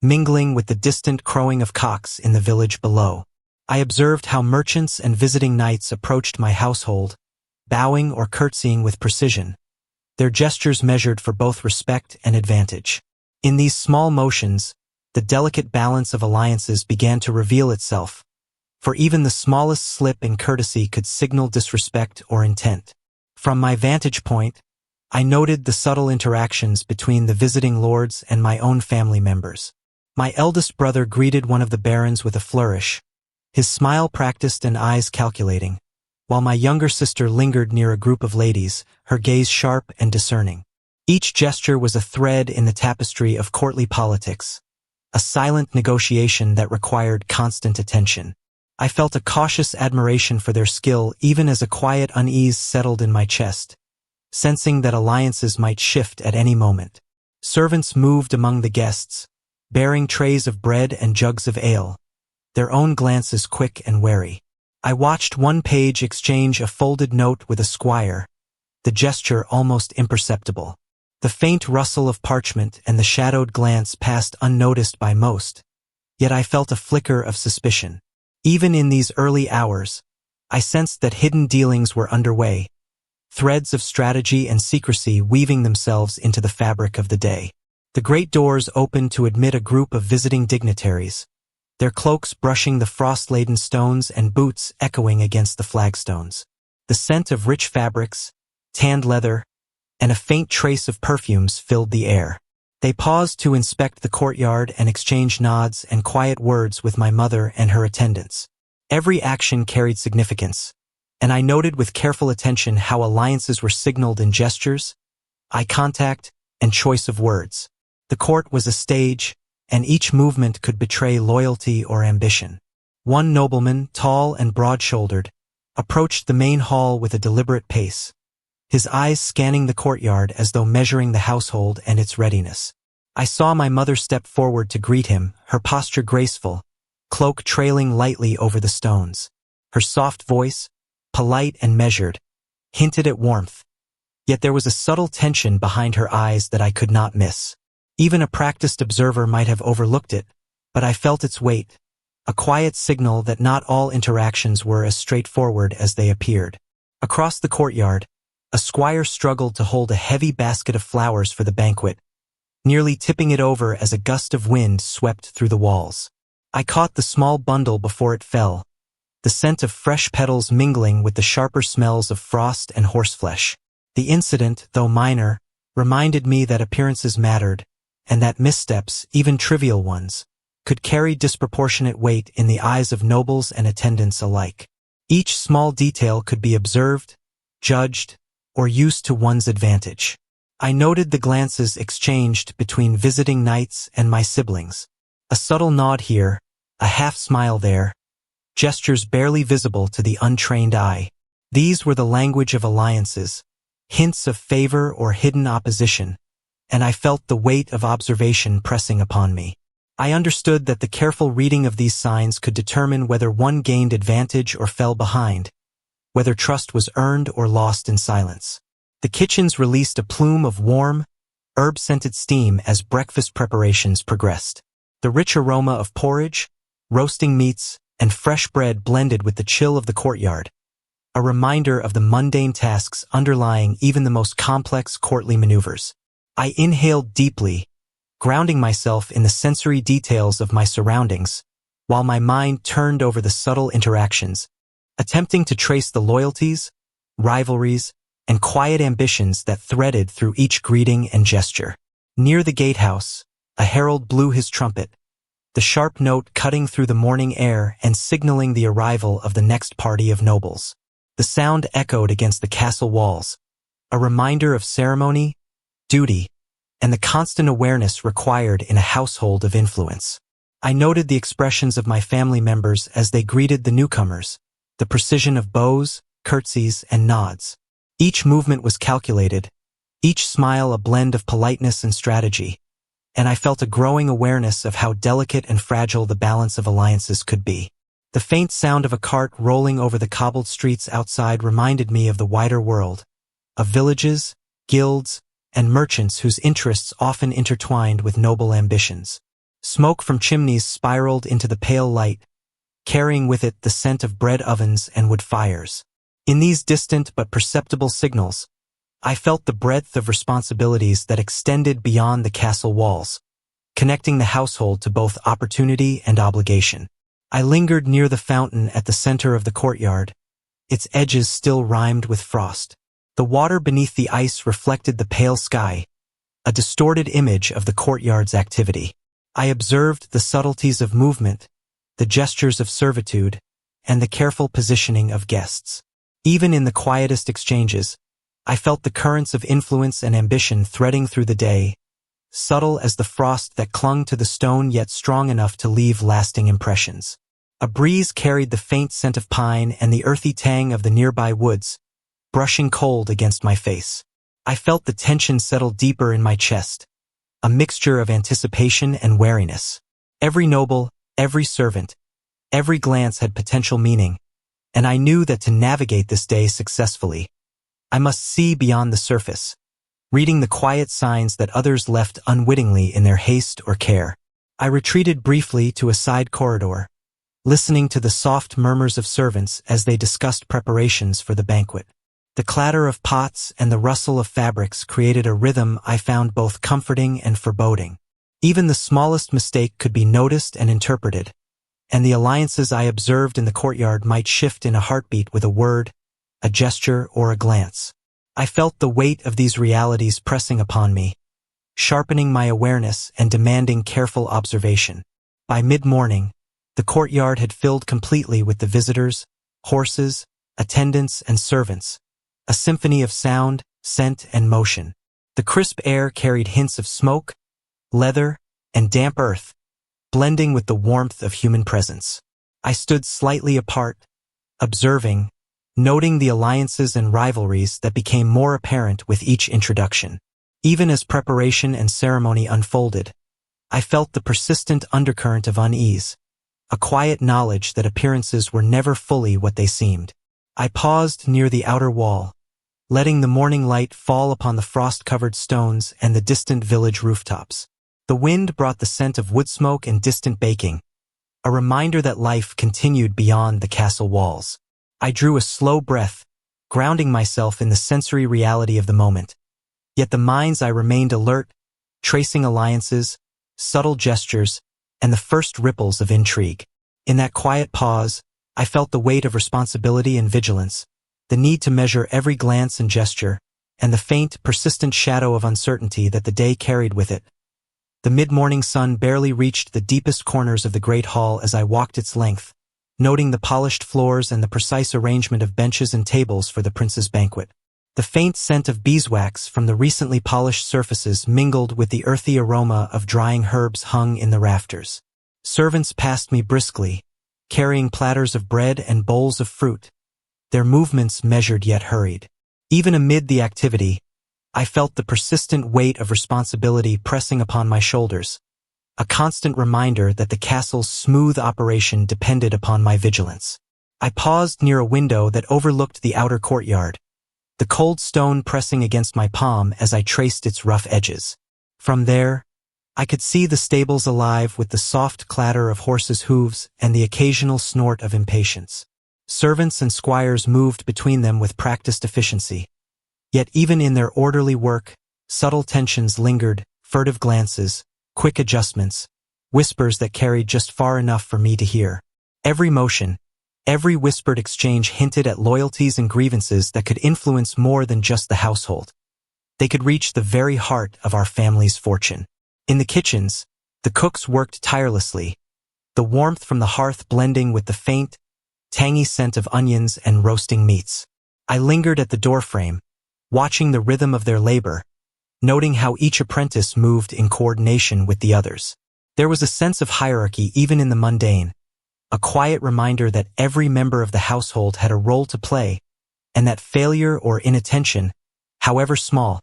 mingling with the distant crowing of cocks in the village below. I observed how merchants and visiting knights approached my household, bowing or curtsying with precision, their gestures measured for both respect and advantage. In these small motions, the delicate balance of alliances began to reveal itself, for even the smallest slip in courtesy could signal disrespect or intent. From my vantage point, I noted the subtle interactions between the visiting lords and my own family members. My eldest brother greeted one of the barons with a flourish, his smile practiced and eyes calculating, while my younger sister lingered near a group of ladies, her gaze sharp and discerning. Each gesture was a thread in the tapestry of courtly politics, a silent negotiation that required constant attention. I felt a cautious admiration for their skill even as a quiet unease settled in my chest, sensing that alliances might shift at any moment. Servants moved among the guests, bearing trays of bread and jugs of ale, their own glances quick and wary. I watched one page exchange a folded note with a squire, the gesture almost imperceptible. The faint rustle of parchment and the shadowed glance passed unnoticed by most, yet I felt a flicker of suspicion. Even in these early hours, I sensed that hidden dealings were underway, threads of strategy and secrecy weaving themselves into the fabric of the day. The great doors opened to admit a group of visiting dignitaries, their cloaks brushing the frost-laden stones and boots echoing against the flagstones. The scent of rich fabrics, tanned leather, and a faint trace of perfumes filled the air. They paused to inspect the courtyard and exchange nods and quiet words with my mother and her attendants. Every action carried significance, and I noted with careful attention how alliances were signaled in gestures, eye contact, and choice of words. The court was a stage, and each movement could betray loyalty or ambition. One nobleman, tall and broad-shouldered, approached the main hall with a deliberate pace, his eyes scanning the courtyard as though measuring the household and its readiness. I saw my mother step forward to greet him, her posture graceful, cloak trailing lightly over the stones. Her soft voice, polite and measured, hinted at warmth, Yet there was a subtle tension behind her eyes that I could not miss. Even a practiced observer might have overlooked it, but I felt its weight, a quiet signal that not all interactions were as straightforward as they appeared. Across the courtyard, a squire struggled to hold a heavy basket of flowers for the banquet, nearly tipping it over as a gust of wind swept through the walls. I caught the small bundle before it fell, the scent of fresh petals mingling with the sharper smells of frost and horseflesh. The incident, though minor, reminded me that appearances mattered, and that missteps, even trivial ones, could carry disproportionate weight in the eyes of nobles and attendants alike. Each small detail could be observed, judged, or used to one's advantage. I noted the glances exchanged between visiting knights and my siblings. A subtle nod here, a half-smile there, gestures barely visible to the untrained eye. These were the language of alliances, hints of favor or hidden opposition, and I felt the weight of observation pressing upon me. I understood that the careful reading of these signs could determine whether one gained advantage or fell behind, whether trust was earned or lost in silence. The kitchens released a plume of warm, herb-scented steam as breakfast preparations progressed. The rich aroma of porridge, roasting meats, and fresh bread blended with the chill of the courtyard, a reminder of the mundane tasks underlying even the most complex courtly maneuvers. I inhaled deeply, grounding myself in the sensory details of my surroundings, while my mind turned over the subtle interactions, attempting to trace the loyalties, rivalries, and quiet ambitions that threaded through each greeting and gesture. Near the gatehouse, a herald blew his trumpet, the sharp note cutting through the morning air and signaling the arrival of the next party of nobles. The sound echoed against the castle walls, a reminder of ceremony, duty, and the constant awareness required in a household of influence. I noted the expressions of my family members as they greeted the newcomers, the precision of bows, curtsies, and nods. Each movement was calculated, each smile a blend of politeness and strategy, and I felt a growing awareness of how delicate and fragile the balance of alliances could be. The faint sound of a cart rolling over the cobbled streets outside reminded me of the wider world, of villages, guilds, and merchants whose interests often intertwined with noble ambitions. Smoke from chimneys spiraled into the pale light, carrying with it the scent of bread ovens and wood fires. In these distant but perceptible signals, I felt the breadth of responsibilities that extended beyond the castle walls, connecting the household to both opportunity and obligation. I lingered near the fountain at the center of the courtyard, its edges still rimed with frost. The water beneath the ice reflected the pale sky, a distorted image of the courtyard's activity. I observed the subtleties of movement, the gestures of servitude, and the careful positioning of guests. Even in the quietest exchanges, I felt the currents of influence and ambition threading through the day, subtle as the frost that clung to the stone yet strong enough to leave lasting impressions. A breeze carried the faint scent of pine and the earthy tang of the nearby woods, brushing cold against my face. I felt the tension settle deeper in my chest, a mixture of anticipation and wariness. Every noble, every servant, every glance had potential meaning, and I knew that to navigate this day successfully, I must see beyond the surface, reading the quiet signs that others left unwittingly in their haste or care. I retreated briefly to a side corridor, listening to the soft murmurs of servants as they discussed preparations for the banquet. The clatter of pots and the rustle of fabrics created a rhythm I found both comforting and foreboding. Even the smallest mistake could be noticed and interpreted, and the alliances I observed in the courtyard might shift in a heartbeat with a word, a gesture, or a glance. I felt the weight of these realities pressing upon me, sharpening my awareness and demanding careful observation. By mid-morning, the courtyard had filled completely with the visitors, horses, attendants, and servants, a symphony of sound, scent, and motion. The crisp air carried hints of smoke, leather, and damp earth, blending with the warmth of human presence. I stood slightly apart, observing, noting the alliances and rivalries that became more apparent with each introduction. Even as preparation and ceremony unfolded, I felt the persistent undercurrent of unease, a quiet knowledge that appearances were never fully what they seemed. I paused near the outer wall, letting the morning light fall upon the frost-covered stones and the distant village rooftops. The wind brought the scent of wood smoke and distant baking, a reminder that life continued beyond the castle walls. I drew a slow breath, grounding myself in the sensory reality of the moment. Yet the mind's eye remained alert, tracing alliances, subtle gestures, and the first ripples of intrigue. In that quiet pause, I felt the weight of responsibility and vigilance, the need to measure every glance and gesture, and the faint, persistent shadow of uncertainty that the day carried with it. The mid-morning sun barely reached the deepest corners of the great hall as I walked its length, noting the polished floors and the precise arrangement of benches and tables for the prince's banquet. The faint scent of beeswax from the recently polished surfaces mingled with the earthy aroma of drying herbs hung in the rafters. Servants passed me briskly, carrying platters of bread and bowls of fruit, their movements measured yet hurried. Even amid the activity, I felt the persistent weight of responsibility pressing upon my shoulders, a constant reminder that the castle's smooth operation depended upon my vigilance. I paused near a window that overlooked the outer courtyard, the cold stone pressing against my palm as I traced its rough edges. From there, I could see the stables alive with the soft clatter of horses' hooves and the occasional snort of impatience. Servants and squires moved between them with practiced efficiency. Yet even in their orderly work, subtle tensions lingered, furtive glances, quick adjustments, whispers that carried just far enough for me to hear. Every motion, every whispered exchange hinted at loyalties and grievances that could influence more than just the household. They could reach the very heart of our family's fortune. In the kitchens, the cooks worked tirelessly, the warmth from the hearth blending with the faint, tangy scent of onions and roasting meats. I lingered at the doorframe, watching the rhythm of their labor, noting how each apprentice moved in coordination with the others. There was a sense of hierarchy even in the mundane, a quiet reminder that every member of the household had a role to play, and that failure or inattention, however small,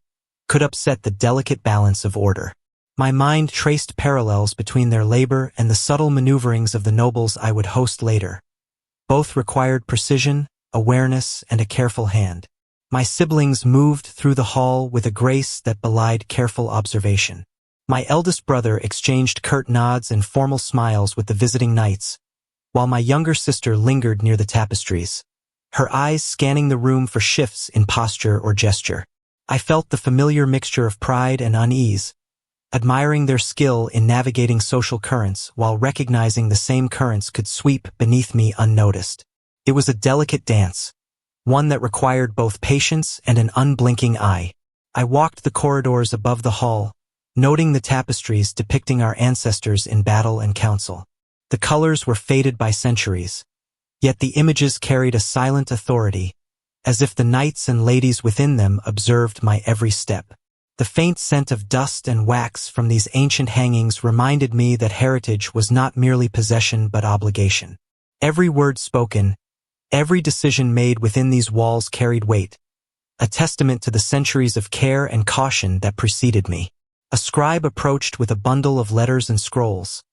could upset the delicate balance of order. My mind traced parallels between their labor and the subtle maneuverings of the nobles I would host later. Both required precision, awareness, and a careful hand. My siblings moved through the hall with a grace that belied careful observation. My eldest brother exchanged curt nods and formal smiles with the visiting knights, while my younger sister lingered near the tapestries, her eyes scanning the room for shifts in posture or gesture. I felt the familiar mixture of pride and unease, admiring their skill in navigating social currents while recognizing the same currents could sweep beneath me unnoticed. It was a delicate dance, one that required both patience and an unblinking eye. I walked the corridors above the hall, noting the tapestries depicting our ancestors in battle and council. The colors were faded by centuries, yet the images carried a silent authority, as if the knights and ladies within them observed my every step. The faint scent of dust and wax from these ancient hangings reminded me that heritage was not merely possession but obligation. Every word spoken, every decision made within these walls carried weight, a testament to the centuries of care and caution that preceded me. A scribe approached with a bundle of letters and scrolls,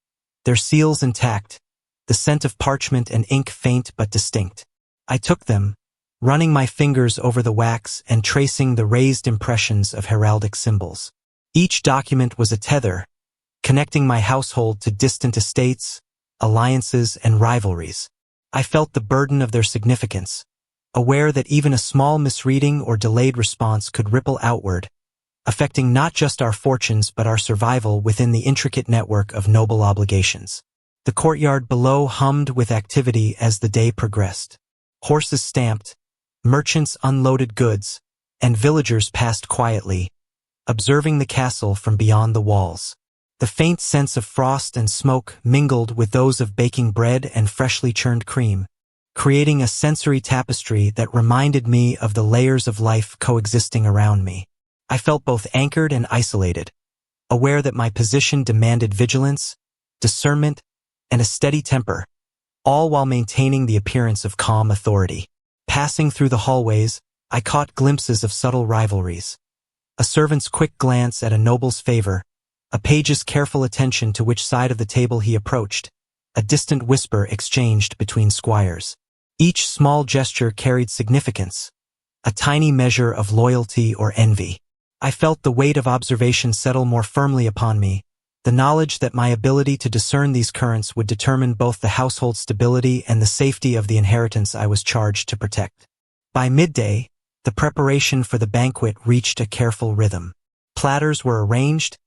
their seals intact, the scent of parchment and ink faint but distinct. I took them, running my fingers over the wax and tracing the raised impressions of heraldic symbols. Each document was a tether, connecting my household to distant estates, alliances, and rivalries. I felt the burden of their significance, aware that even a small misreading or delayed response could ripple outward, affecting not just our fortunes but our survival within the intricate network of noble obligations. The courtyard below hummed with activity as the day progressed. Horses stamped, merchants unloaded goods, and villagers passed quietly, observing the castle from beyond the walls. The faint sense of frost and smoke mingled with those of baking bread and freshly churned cream, creating a sensory tapestry that reminded me of the layers of life coexisting around me. I felt both anchored and isolated, aware that my position demanded vigilance, discernment, and a steady temper, all while maintaining the appearance of calm authority. Passing through the hallways, I caught glimpses of subtle rivalries. A servant's quick glance at a noble's favor, a page's careful attention to which side of the table he approached, a distant whisper exchanged between squires. Each small gesture carried significance, a tiny measure of loyalty or envy. I felt the weight of observation settle more firmly upon me, the knowledge that my ability to discern these currents would determine both the household stability and the safety of the inheritance I was charged to protect. By midday, the preparation for the banquet reached a careful rhythm. Platters were arranged,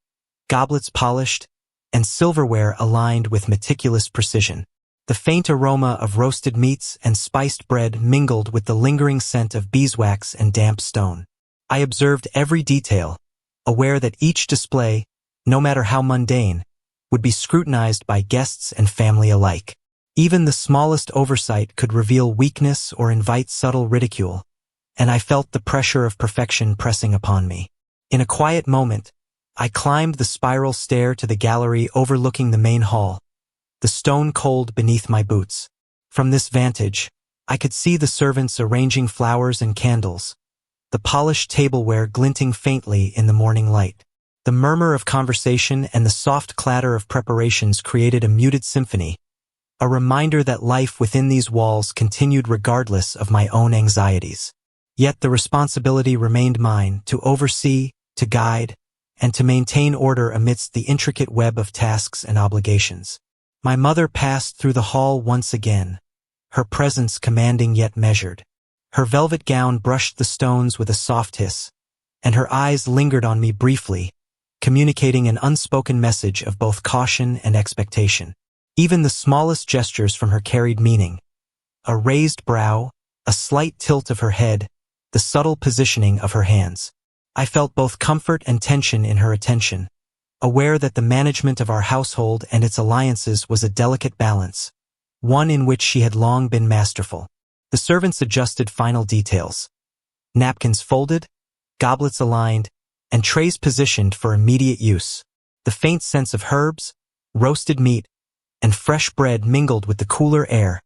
goblets polished, and silverware aligned with meticulous precision. The faint aroma of roasted meats and spiced bread mingled with the lingering scent of beeswax and damp stone. I observed every detail, aware that each display, no matter how mundane, would be scrutinized by guests and family alike. Even the smallest oversight could reveal weakness or invite subtle ridicule, and I felt the pressure of perfection pressing upon me. In a quiet moment, I climbed the spiral stair to the gallery overlooking the main hall, the stone cold beneath my boots. From this vantage, I could see the servants arranging flowers and candles, the polished tableware glinting faintly in the morning light. The murmur of conversation and the soft clatter of preparations created a muted symphony, a reminder that life within these walls continued regardless of my own anxieties. Yet the responsibility remained mine to oversee, to guide, and to maintain order amidst the intricate web of tasks and obligations. My mother passed through the hall once again, her presence commanding yet measured. Her velvet gown brushed the stones with a soft hiss, and her eyes lingered on me briefly, communicating an unspoken message of both caution and expectation. Even the smallest gestures from her carried meaning. A raised brow, a slight tilt of her head, the subtle positioning of her hands. I felt both comfort and tension in her attention, aware that the management of our household and its alliances was a delicate balance, one in which she had long been masterful. The servants adjusted final details. Napkins folded, goblets aligned, and trays positioned for immediate use. The faint sense of herbs, roasted meat, and fresh bread mingled with the cooler air,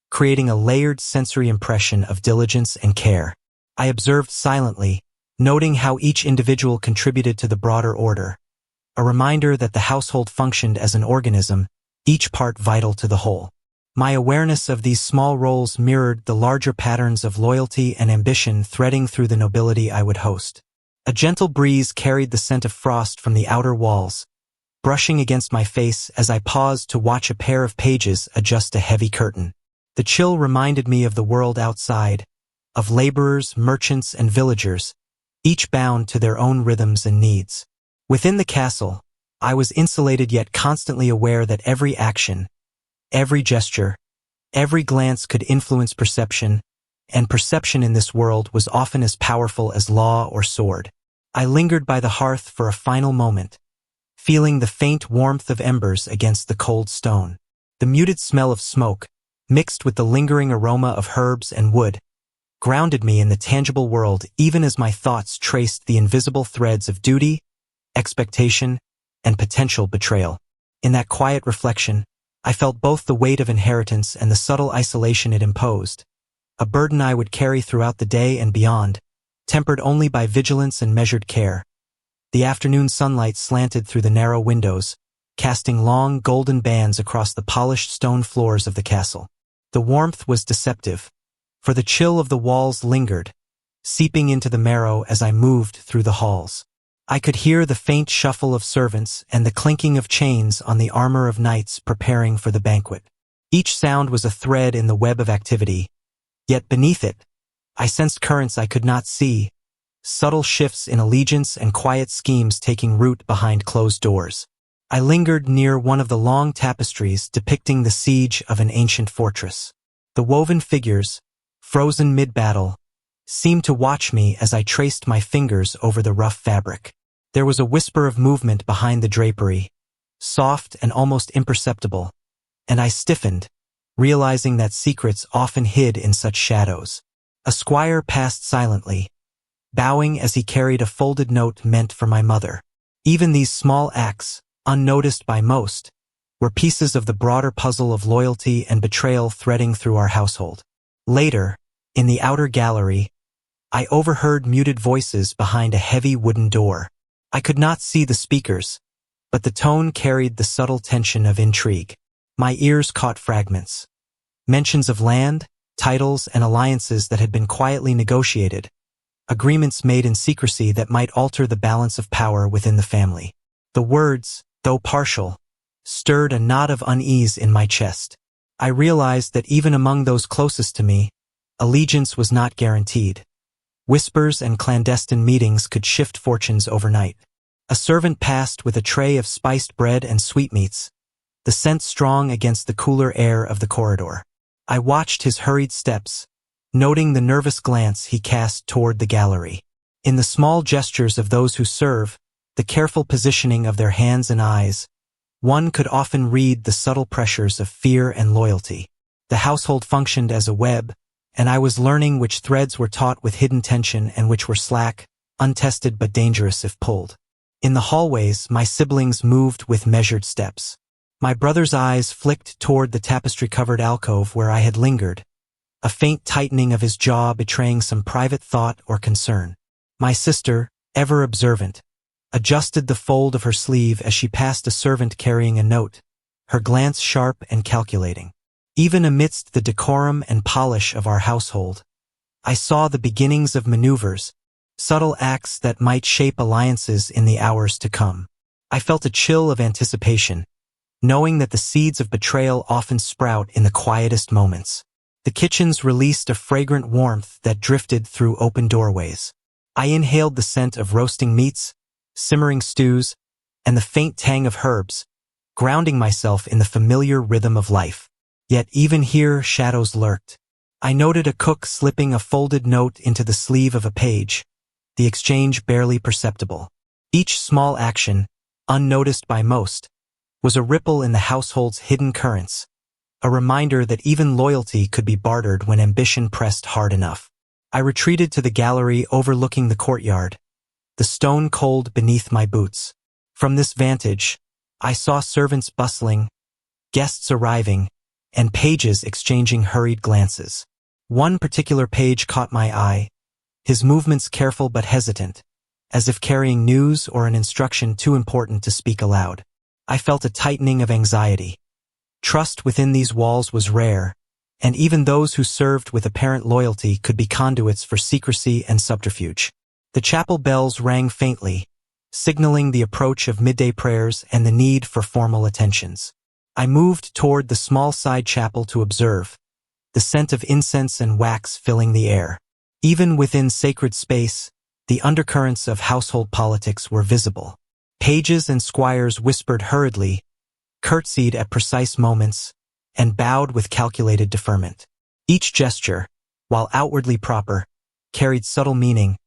creating a layered sensory impression of diligence and care. I observed silently, noting how each individual contributed to the broader order, a reminder that the household functioned as an organism, each part vital to the whole. My awareness of these small roles mirrored the larger patterns of loyalty and ambition threading through the nobility I would host. A gentle breeze carried the scent of frost from the outer walls, brushing against my face as I paused to watch a pair of pages adjust a heavy curtain. The chill reminded me of the world outside, of laborers, merchants, and villagers, each bound to their own rhythms and needs. Within the castle, I was insulated yet constantly aware that every action, every gesture, every glance could influence perception, and perception in this world was often as powerful as law or sword. I lingered by the hearth for a final moment, feeling the faint warmth of embers against the cold stone. The muted smell of smoke, mixed with the lingering aroma of herbs and wood, grounded me in the tangible world even as my thoughts traced the invisible threads of duty, expectation, and potential betrayal. In that quiet reflection, I felt both the weight of inheritance and the subtle isolation it imposed, a burden I would carry throughout the day and beyond, tempered only by vigilance and measured care. The afternoon sunlight slanted through the narrow windows, casting long golden bands across the polished stone floors of the castle. The warmth was deceptive, for the chill of the walls lingered, seeping into the marrow as I moved through the halls. I could hear the faint shuffle of servants and the clinking of chains on the armor of knights preparing for the banquet. Each sound was a thread in the web of activity, yet beneath it, I sensed currents I could not see, subtle shifts in allegiance and quiet schemes taking root behind closed doors. I lingered near one of the long tapestries depicting the siege of an ancient fortress. The woven figures, frozen mid-battle, seemed to watch me as I traced my fingers over the rough fabric. There was a whisper of movement behind the drapery, soft and almost imperceptible, and I stiffened, realizing that secrets often hid in such shadows. A squire passed silently, bowing as he carried a folded note meant for my mother. Even these small acts, unnoticed by most, were pieces of the broader puzzle of loyalty and betrayal threading through our household. Later, in the outer gallery, I overheard muted voices behind a heavy wooden door. I could not see the speakers, but the tone carried the subtle tension of intrigue. My ears caught fragments. Mentions of land, titles, and alliances that had been quietly negotiated, agreements made in secrecy that might alter the balance of power within the family. The words, though partial, stirred a knot of unease in my chest. I realized that even among those closest to me, allegiance was not guaranteed. Whispers and clandestine meetings could shift fortunes overnight. A servant passed with a tray of spiced bread and sweetmeats, the scent strong against the cooler air of the corridor. I watched his hurried steps, noting the nervous glance he cast toward the gallery. In the small gestures of those who serve, the careful positioning of their hands and eyes, one could often read the subtle pressures of fear and loyalty. The household functioned as a web, and I was learning which threads were taut with hidden tension and which were slack, untested but dangerous if pulled. In the hallways, my siblings moved with measured steps. My brother's eyes flicked toward the tapestry-covered alcove where I had lingered, a faint tightening of his jaw betraying some private thought or concern. My sister, ever observant, adjusted the fold of her sleeve as she passed a servant carrying a note, her glance sharp and calculating. Even amidst the decorum and polish of our household, I saw the beginnings of maneuvers, subtle acts that might shape alliances in the hours to come. I felt a chill of anticipation, knowing that the seeds of betrayal often sprout in the quietest moments. The kitchens released a fragrant warmth that drifted through open doorways. I inhaled the scent of roasting meats, simmering stews, and the faint tang of herbs, grounding myself in the familiar rhythm of life. Yet even here shadows lurked. I noted a cook slipping a folded note into the sleeve of a page, the exchange barely perceptible. Each small action, unnoticed by most, was a ripple in the household's hidden currents, a reminder that even loyalty could be bartered when ambition pressed hard enough. I retreated to the gallery overlooking the courtyard, the stone cold beneath my boots. From this vantage, I saw servants bustling, guests arriving, and pages exchanging hurried glances. One particular page caught my eye, his movements careful but hesitant, as if carrying news or an instruction too important to speak aloud. I felt a tightening of anxiety. Trust within these walls was rare, and even those who served with apparent loyalty could be conduits for secrecy and subterfuge. The chapel bells rang faintly, signaling the approach of midday prayers and the need for formal attentions. I moved toward the small side chapel to observe, the scent of incense and wax filling the air. Even within sacred space, the undercurrents of household politics were visible. Pages and squires whispered hurriedly, curtsied at precise moments, and bowed with calculated deferment. Each gesture, while outwardly proper, carried subtle meaning,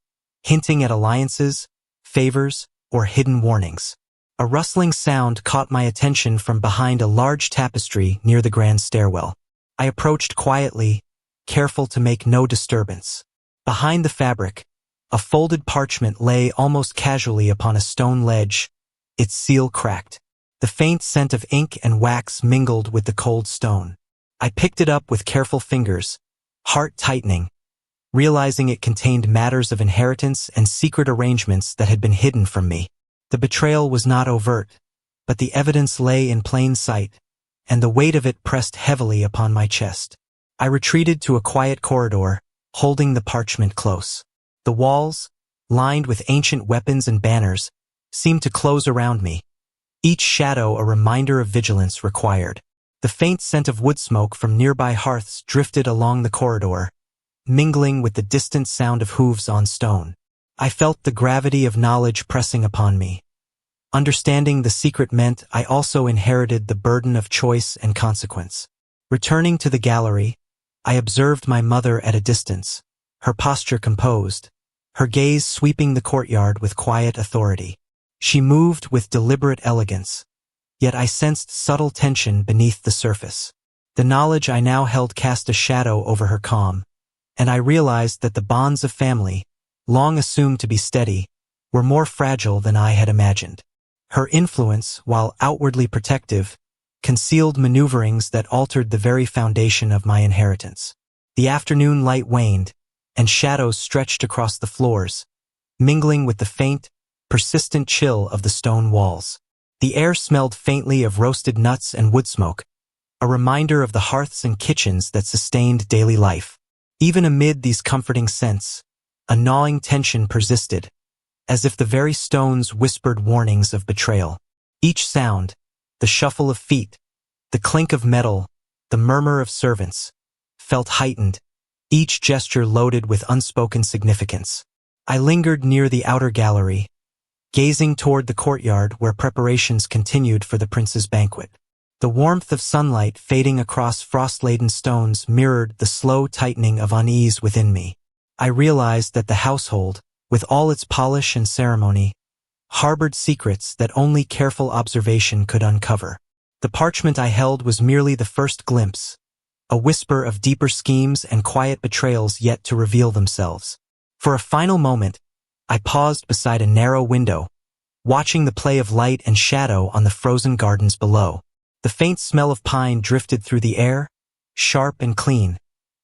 hinting at alliances, favors, or hidden warnings. A rustling sound caught my attention from behind a large tapestry near the grand stairwell. I approached quietly, careful to make no disturbance. Behind the fabric, a folded parchment lay almost casually upon a stone ledge, its seal cracked. The faint scent of ink and wax mingled with the cold stone. I picked it up with careful fingers, heart tightening, realizing it contained matters of inheritance and secret arrangements that had been hidden from me. The betrayal was not overt, but the evidence lay in plain sight, and the weight of it pressed heavily upon my chest. I retreated to a quiet corridor, holding the parchment close. The walls, lined with ancient weapons and banners, seemed to close around me, each shadow a reminder of vigilance required. The faint scent of wood smoke from nearby hearths drifted along the corridor, mingling with the distant sound of hooves on stone. I felt the gravity of knowledge pressing upon me. Understanding the secret meant I also inherited the burden of choice and consequence. Returning to the gallery, I observed my mother at a distance, her posture composed, her gaze sweeping the courtyard with quiet authority. She moved with deliberate elegance, yet I sensed subtle tension beneath the surface. The knowledge I now held cast a shadow over her calm, and I realized that the bonds of family, long assumed to be steady, were more fragile than I had imagined. Her influence, while outwardly protective, concealed maneuverings that altered the very foundation of my inheritance. The afternoon light waned, and shadows stretched across the floors, mingling with the faint, persistent chill of the stone walls. The air smelled faintly of roasted nuts and wood smoke, a reminder of the hearths and kitchens that sustained daily life. Even amid these comforting scents, A gnawing tension persisted, as if the very stones whispered warnings of betrayal. Each sound, the shuffle of feet, the clink of metal, the murmur of servants, felt heightened, each gesture loaded with unspoken significance. I lingered near the outer gallery, gazing toward the courtyard where preparations continued for the prince's banquet. The warmth of sunlight fading across frost-laden stones mirrored the slow tightening of unease within me. I realized that the household, with all its polish and ceremony, harbored secrets that only careful observation could uncover. The parchment I held was merely the first glimpse, a whisper of deeper schemes and quiet betrayals yet to reveal themselves. For a final moment, I paused beside a narrow window, watching the play of light and shadow on the frozen gardens below. The faint smell of pine drifted through the air, sharp and clean,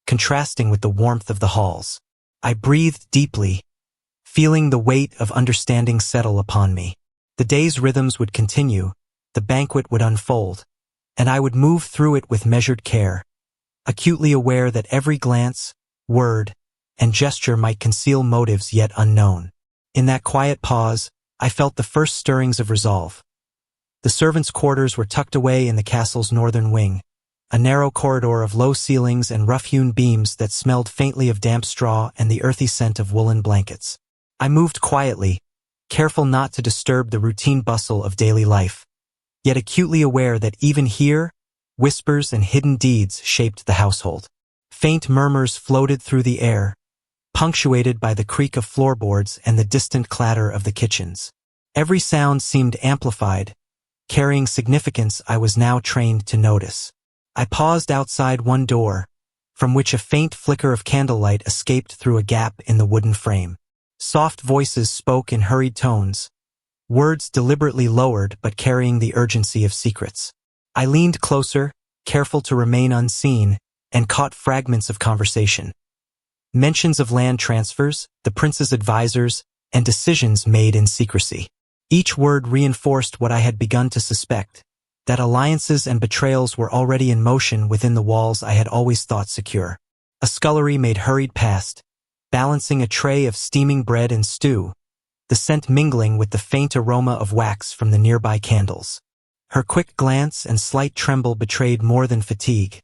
contrasting with the warmth of the halls. I breathed deeply, feeling the weight of understanding settle upon me. The day's rhythms would continue, the banquet would unfold, and I would move through it with measured care, acutely aware that every glance, word, and gesture might conceal motives yet unknown. In that quiet pause, I felt the first stirrings of resolve. The servants' quarters were tucked away in the castle's northern wing, a narrow corridor of low ceilings and rough-hewn beams that smelled faintly of damp straw and the earthy scent of woolen blankets. I moved quietly, careful not to disturb the routine bustle of daily life, yet acutely aware that even here, whispers and hidden deeds shaped the household. Faint murmurs floated through the air, punctuated by the creak of floorboards and the distant clatter of the kitchens. Every sound seemed amplified, carrying significance I was now trained to notice. I paused outside one door, from which a faint flicker of candlelight escaped through a gap in the wooden frame. Soft voices spoke in hurried tones, words deliberately lowered but carrying the urgency of secrets. I leaned closer, careful to remain unseen, and caught fragments of conversation. Mentions of land transfers, the prince's advisors, and decisions made in secrecy. Each word reinforced what I had begun to suspect, that alliances and betrayals were already in motion within the walls I had always thought secure. A scullery maid hurried past, balancing a tray of steaming bread and stew, the scent mingling with the faint aroma of wax from the nearby candles. Her quick glance and slight tremble betrayed more than fatigue.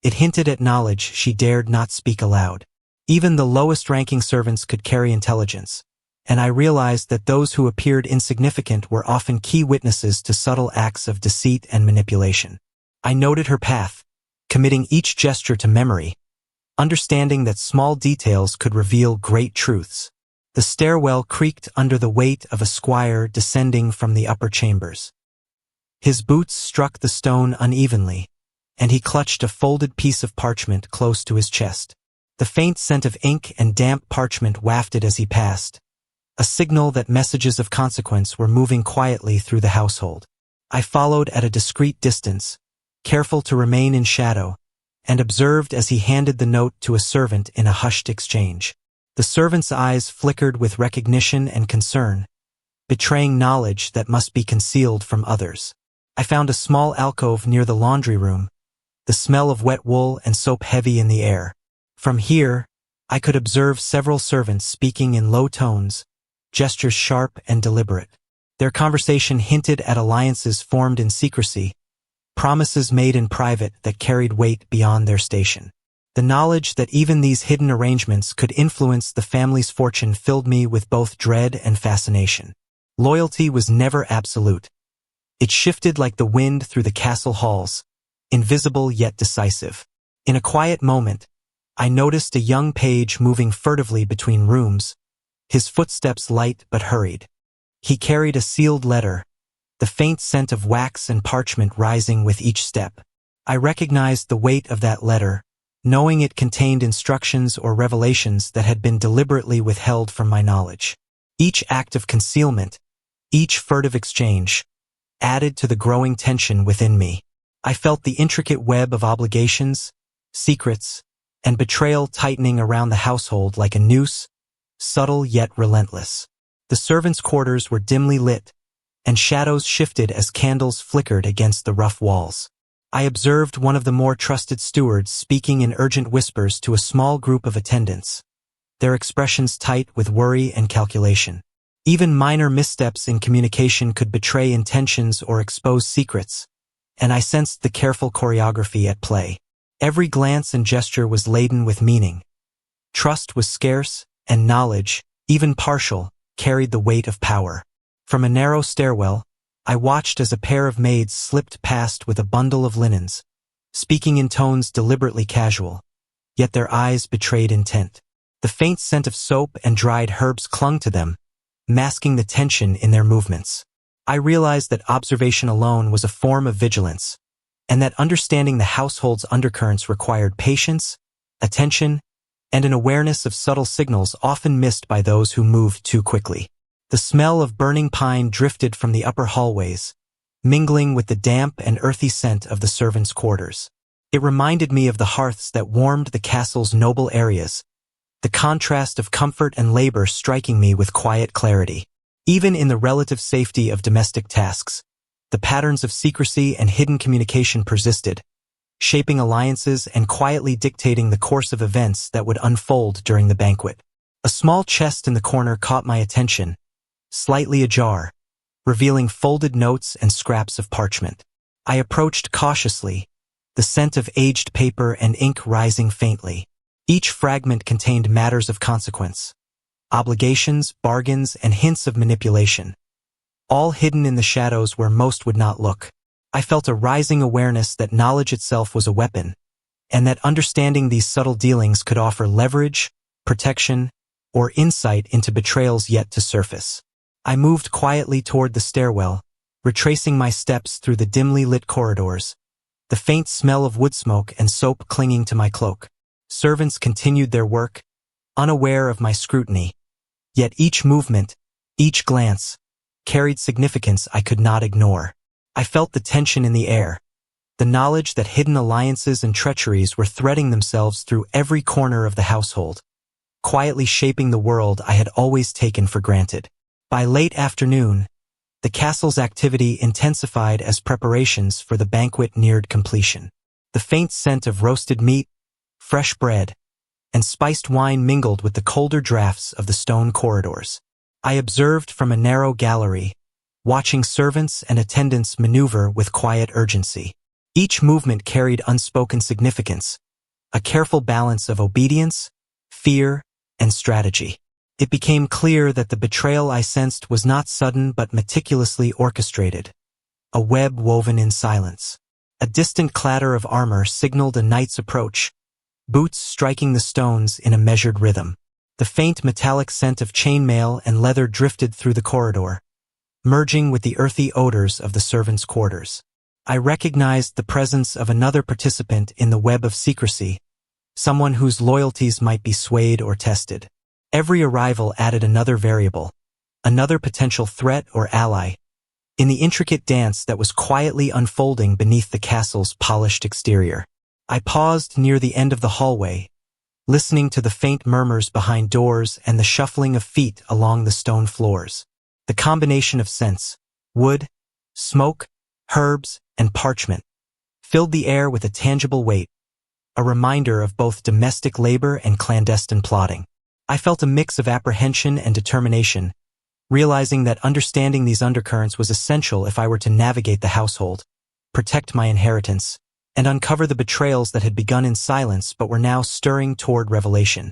It hinted at knowledge she dared not speak aloud. Even the lowest-ranking servants could carry intelligence, and I realized that those who appeared insignificant were often key witnesses to subtle acts of deceit and manipulation. I noted her path, committing each gesture to memory, understanding that small details could reveal great truths. The stairwell creaked under the weight of a squire descending from the upper chambers. His boots struck the stone unevenly, and he clutched a folded piece of parchment close to his chest. The faint scent of ink and damp parchment wafted as he passed, a signal that messages of consequence were moving quietly through the household. I followed at a discreet distance, careful to remain in shadow, and observed as he handed the note to a servant in a hushed exchange. The servant's eyes flickered with recognition and concern, betraying knowledge that must be concealed from others. I found a small alcove near the laundry room, the smell of wet wool and soap heavy in the air. From here, I could observe several servants speaking in low tones, gestures sharp and deliberate. Their conversation hinted at alliances formed in secrecy, promises made in private that carried weight beyond their station. The knowledge that even these hidden arrangements could influence the family's fortune filled me with both dread and fascination. Loyalty was never absolute. It shifted like the wind through the castle halls, invisible yet decisive. In a quiet moment, I noticed a young page moving furtively between rooms, his footsteps light but hurried. He carried a sealed letter, the faint scent of wax and parchment rising with each step. I recognized the weight of that letter, knowing it contained instructions or revelations that had been deliberately withheld from my knowledge. Each act of concealment, each furtive exchange, added to the growing tension within me. I felt the intricate web of obligations, secrets, and betrayal tightening around the household like a noose, subtle yet relentless. The servants' quarters were dimly lit, and shadows shifted as candles flickered against the rough walls. I observed one of the more trusted stewards speaking in urgent whispers to a small group of attendants, their expressions tight with worry and calculation. Even minor missteps in communication could betray intentions or expose secrets, and I sensed the careful choreography at play. Every glance and gesture was laden with meaning. Trust was scarce, and knowledge, even partial, carried the weight of power. From a narrow stairwell, I watched as a pair of maids slipped past with a bundle of linens, speaking in tones deliberately casual, yet their eyes betrayed intent. The faint scent of soap and dried herbs clung to them, masking the tension in their movements. I realized that observation alone was a form of vigilance, and that understanding the household's undercurrents required patience, attention, and an awareness of subtle signals often missed by those who moved too quickly. The smell of burning pine drifted from the upper hallways, mingling with the damp and earthy scent of the servants' quarters. It reminded me of the hearths that warmed the castle's noble areas, the contrast of comfort and labor striking me with quiet clarity. Even in the relative safety of domestic tasks, the patterns of secrecy and hidden communication persisted, shaping alliances and quietly dictating the course of events that would unfold during the banquet. A small chest in the corner caught my attention, slightly ajar, revealing folded notes and scraps of parchment. I approached cautiously, the scent of aged paper and ink rising faintly. Each fragment contained matters of consequence, obligations, bargains, and hints of manipulation, all hidden in the shadows where most would not look. I felt a rising awareness that knowledge itself was a weapon, and that understanding these subtle dealings could offer leverage, protection, or insight into betrayals yet to surface. I moved quietly toward the stairwell, retracing my steps through the dimly lit corridors, the faint smell of wood smoke and soap clinging to my cloak. Servants continued their work, unaware of my scrutiny, yet each movement, each glance, carried significance I could not ignore. I felt the tension in the air, the knowledge that hidden alliances and treacheries were threading themselves through every corner of the household, quietly shaping the world I had always taken for granted. By late afternoon, the castle's activity intensified as preparations for the banquet neared completion. The faint scent of roasted meat, fresh bread, and spiced wine mingled with the colder drafts of the stone corridors. I observed from a narrow gallery, watching servants and attendants maneuver with quiet urgency. Each movement carried unspoken significance, a careful balance of obedience, fear, and strategy. It became clear that the betrayal I sensed was not sudden but meticulously orchestrated, a web woven in silence. A distant clatter of armor signaled a knight's approach, boots striking the stones in a measured rhythm. The faint metallic scent of chainmail and leather drifted through the corridor, merging with the earthy odors of the servants' quarters. I recognized the presence of another participant in the web of secrecy, someone whose loyalties might be swayed or tested. Every arrival added another variable, another potential threat or ally, in the intricate dance that was quietly unfolding beneath the castle's polished exterior. I paused near the end of the hallway, listening to the faint murmurs behind doors and the shuffling of feet along the stone floors. The combination of scents, wood, smoke, herbs, and parchment, filled the air with a tangible weight, a reminder of both domestic labor and clandestine plotting. I felt a mix of apprehension and determination, realizing that understanding these undercurrents was essential if I were to navigate the household, protect my inheritance, and uncover the betrayals that had begun in silence but were now stirring toward revelation.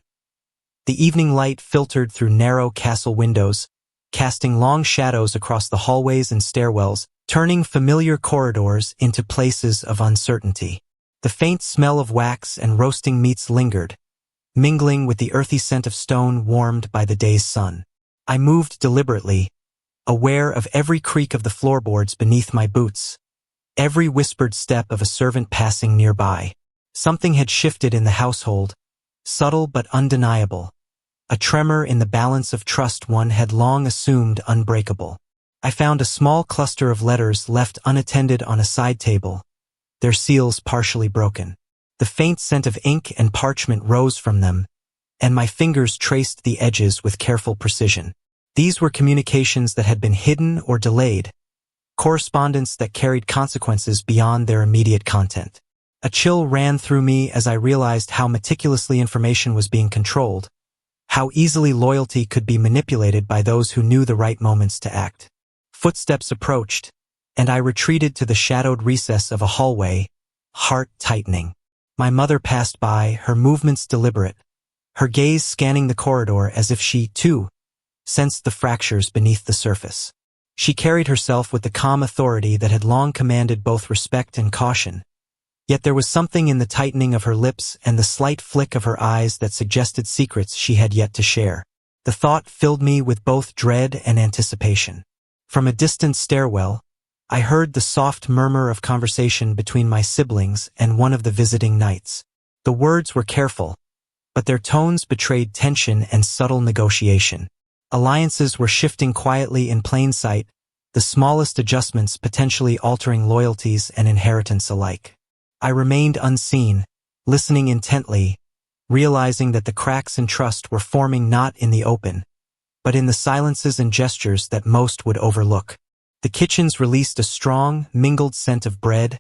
The evening light filtered through narrow castle windows, casting long shadows across the hallways and stairwells, turning familiar corridors into places of uncertainty. The faint smell of wax and roasting meats lingered, mingling with the earthy scent of stone warmed by the day's sun. I moved deliberately, aware of every creak of the floorboards beneath my boots, every whispered step of a servant passing nearby. Something had shifted in the household, subtle but undeniable, a tremor in the balance of trust one had long assumed unbreakable. I found a small cluster of letters left unattended on a side table, their seals partially broken. The faint scent of ink and parchment rose from them, and my fingers traced the edges with careful precision. These were communications that had been hidden or delayed, correspondence that carried consequences beyond their immediate content. A chill ran through me as I realized how meticulously information was being controlled, How easily loyalty could be manipulated by those who knew the right moments to act. Footsteps approached, and I retreated to the shadowed recess of a hallway, heart tightening. My mother passed by, her movements deliberate, her gaze scanning the corridor as if she, too, sensed the fractures beneath the surface. She carried herself with the calm authority that had long commanded both respect and caution. Yet there was something in the tightening of her lips and the slight flick of her eyes that suggested secrets she had yet to share. The thought filled me with both dread and anticipation. From a distant stairwell, I heard the soft murmur of conversation between my siblings and one of the visiting knights. The words were careful, but their tones betrayed tension and subtle negotiation. Alliances were shifting quietly in plain sight, the smallest adjustments potentially altering loyalties and inheritance alike. I remained unseen, listening intently, realizing that the cracks in trust were forming not in the open, but in the silences and gestures that most would overlook. The kitchens released a strong, mingled scent of bread,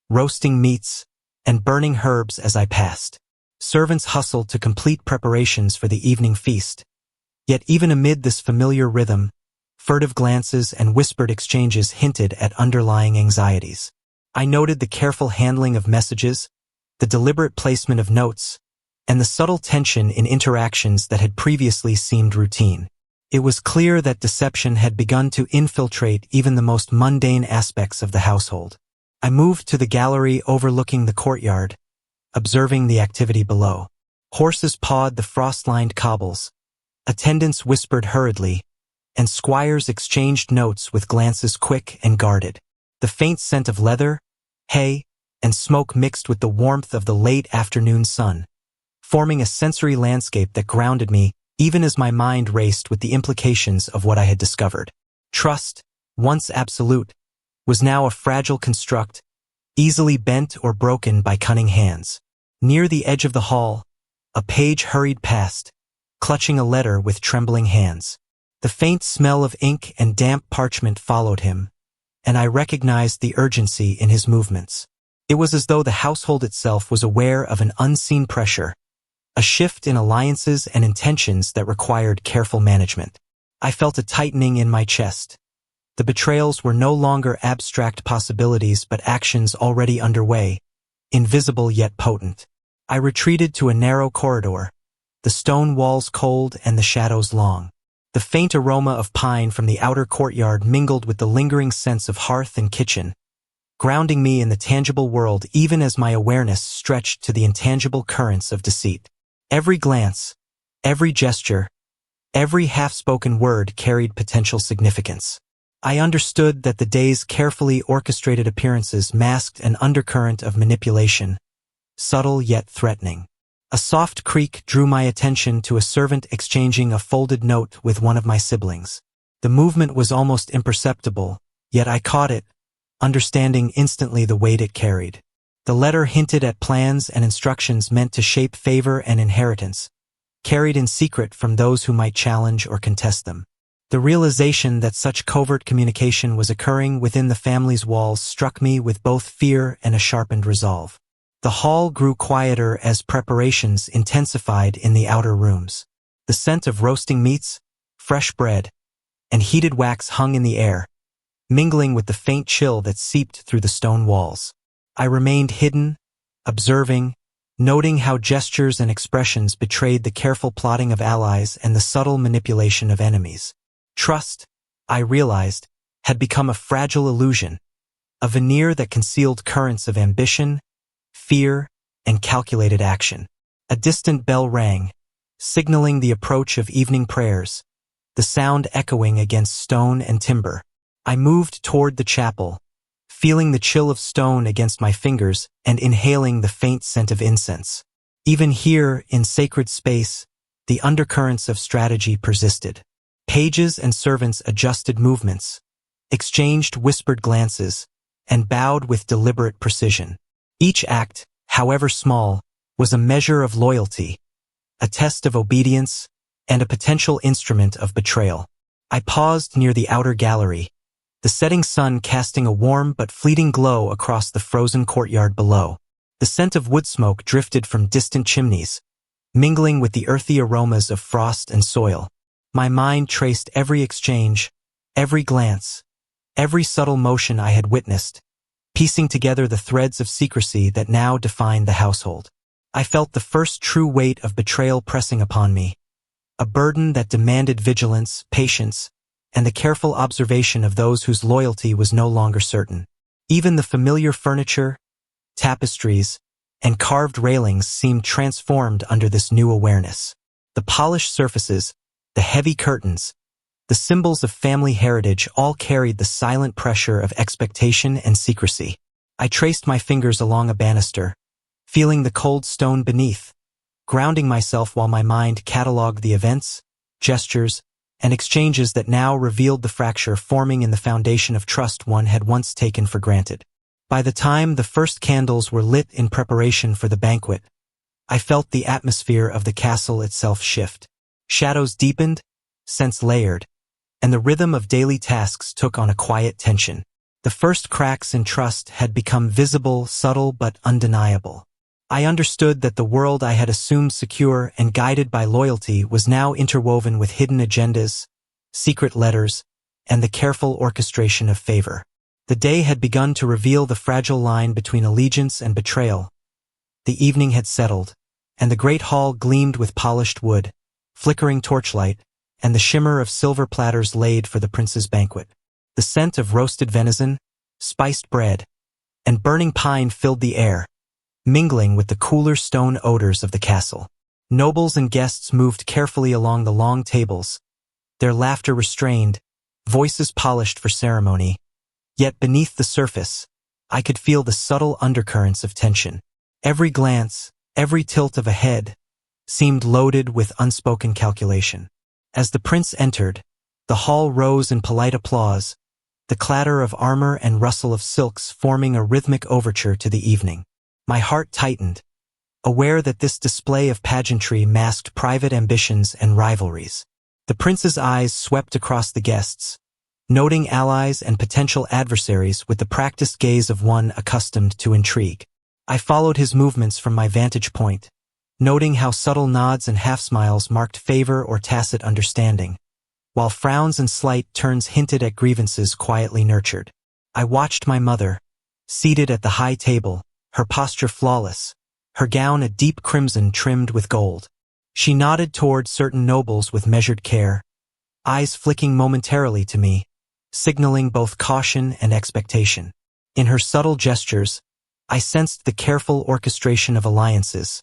roasting meats, and burning herbs as I passed. Servants hustled to complete preparations for the evening feast. Yet even amid this familiar rhythm, furtive glances and whispered exchanges hinted at underlying anxieties. I noted the careful handling of messages, the deliberate placement of notes, and the subtle tension in interactions that had previously seemed routine. It was clear that deception had begun to infiltrate even the most mundane aspects of the household. I moved to the gallery overlooking the courtyard, observing the activity below. Horses pawed the frost-lined cobbles, attendants whispered hurriedly, and squires exchanged notes with glances quick and guarded. The faint scent of leather, hay, and smoke mixed with the warmth of the late afternoon sun, forming a sensory landscape that grounded me even as my mind raced with the implications of what I had discovered. Trust, once absolute, was now a fragile construct, easily bent or broken by cunning hands. Near the edge of the hall, a page hurried past, clutching a letter with trembling hands. The faint smell of ink and damp parchment followed him, and I recognized the urgency in his movements. It was as though the household itself was aware of an unseen pressure, a shift in alliances and intentions that required careful management. I felt a tightening in my chest. The betrayals were no longer abstract possibilities but actions already underway, invisible yet potent. I retreated to a narrow corridor, the stone walls cold and the shadows long. The faint aroma of pine from the outer courtyard mingled with the lingering sense of hearth and kitchen, grounding me in the tangible world even as my awareness stretched to the intangible currents of deceit. Every glance, every gesture, every half-spoken word carried potential significance. I understood that the day's carefully orchestrated appearances masked an undercurrent of manipulation, subtle yet threatening. A soft creak drew my attention to a servant exchanging a folded note with one of my siblings. The movement was almost imperceptible, yet I caught it, understanding instantly the weight it carried. The letter hinted at plans and instructions meant to shape favor and inheritance, carried in secret from those who might challenge or contest them. The realization that such covert communication was occurring within the family's walls struck me with both fear and a sharpened resolve. The hall grew quieter as preparations intensified in the outer rooms. The scent of roasting meats, fresh bread, and heated wax hung in the air, mingling with the faint chill that seeped through the stone walls. I remained hidden, observing, noting how gestures and expressions betrayed the careful plotting of allies and the subtle manipulation of enemies. Trust, I realized, had become a fragile illusion, a veneer that concealed currents of ambition, fear, and calculated action. A distant bell rang, signaling the approach of evening prayers, the sound echoing against stone and timber. I moved toward the chapel, feeling the chill of stone against my fingers and inhaling the faint scent of incense. Even here, in sacred space, the undercurrents of strategy persisted. Pages and servants adjusted movements, exchanged whispered glances, and bowed with deliberate precision. Each act, however small, was a measure of loyalty, a test of obedience, and a potential instrument of betrayal. I paused near the outer gallery, the setting sun casting a warm but fleeting glow across the frozen courtyard below. The scent of wood smoke drifted from distant chimneys, mingling with the earthy aromas of frost and soil. My mind traced every exchange, every glance, every subtle motion I had witnessed, piecing together the threads of secrecy that now defined the household. I felt the first true weight of betrayal pressing upon me, a burden that demanded vigilance, patience, and the careful observation of those whose loyalty was no longer certain. Even the familiar furniture, tapestries, and carved railings seemed transformed under this new awareness. The polished surfaces, the heavy curtains, the symbols of family heritage all carried the silent pressure of expectation and secrecy. I traced my fingers along a banister, feeling the cold stone beneath, grounding myself while my mind catalogued the events, gestures, and exchanges that now revealed the fracture forming in the foundation of trust one had once taken for granted. By the time the first candles were lit in preparation for the banquet, I felt the atmosphere of the castle itself shift. Shadows deepened, scents layered, and the rhythm of daily tasks took on a quiet tension. The first cracks in trust had become visible, subtle, but undeniable. I understood that the world I had assumed secure and guided by loyalty was now interwoven with hidden agendas, secret letters, and the careful orchestration of favor. The day had begun to reveal the fragile line between allegiance and betrayal. The evening had settled, and the great hall gleamed with polished wood, flickering torchlight, and the shimmer of silver platters laid for the prince's banquet. The scent of roasted venison, spiced bread, and burning pine filled the air, mingling with the cooler stone odors of the castle. Nobles and guests moved carefully along the long tables, their laughter restrained, voices polished for ceremony. Yet beneath the surface, I could feel the subtle undercurrents of tension. Every glance, every tilt of a head, seemed loaded with unspoken calculation. As the prince entered, the hall rose in polite applause, the clatter of armor and rustle of silks forming a rhythmic overture to the evening. My heart tightened, aware that this display of pageantry masked private ambitions and rivalries. The prince's eyes swept across the guests, noting allies and potential adversaries with the practiced gaze of one accustomed to intrigue. I followed his movements from my vantage point, noting how subtle nods and half-smiles marked favor or tacit understanding, while frowns and slight turns hinted at grievances quietly nurtured. I watched my mother, seated at the high table, her posture flawless, her gown a deep crimson trimmed with gold. She nodded toward certain nobles with measured care, eyes flicking momentarily to me, signaling both caution and expectation. In her subtle gestures, I sensed the careful orchestration of alliances,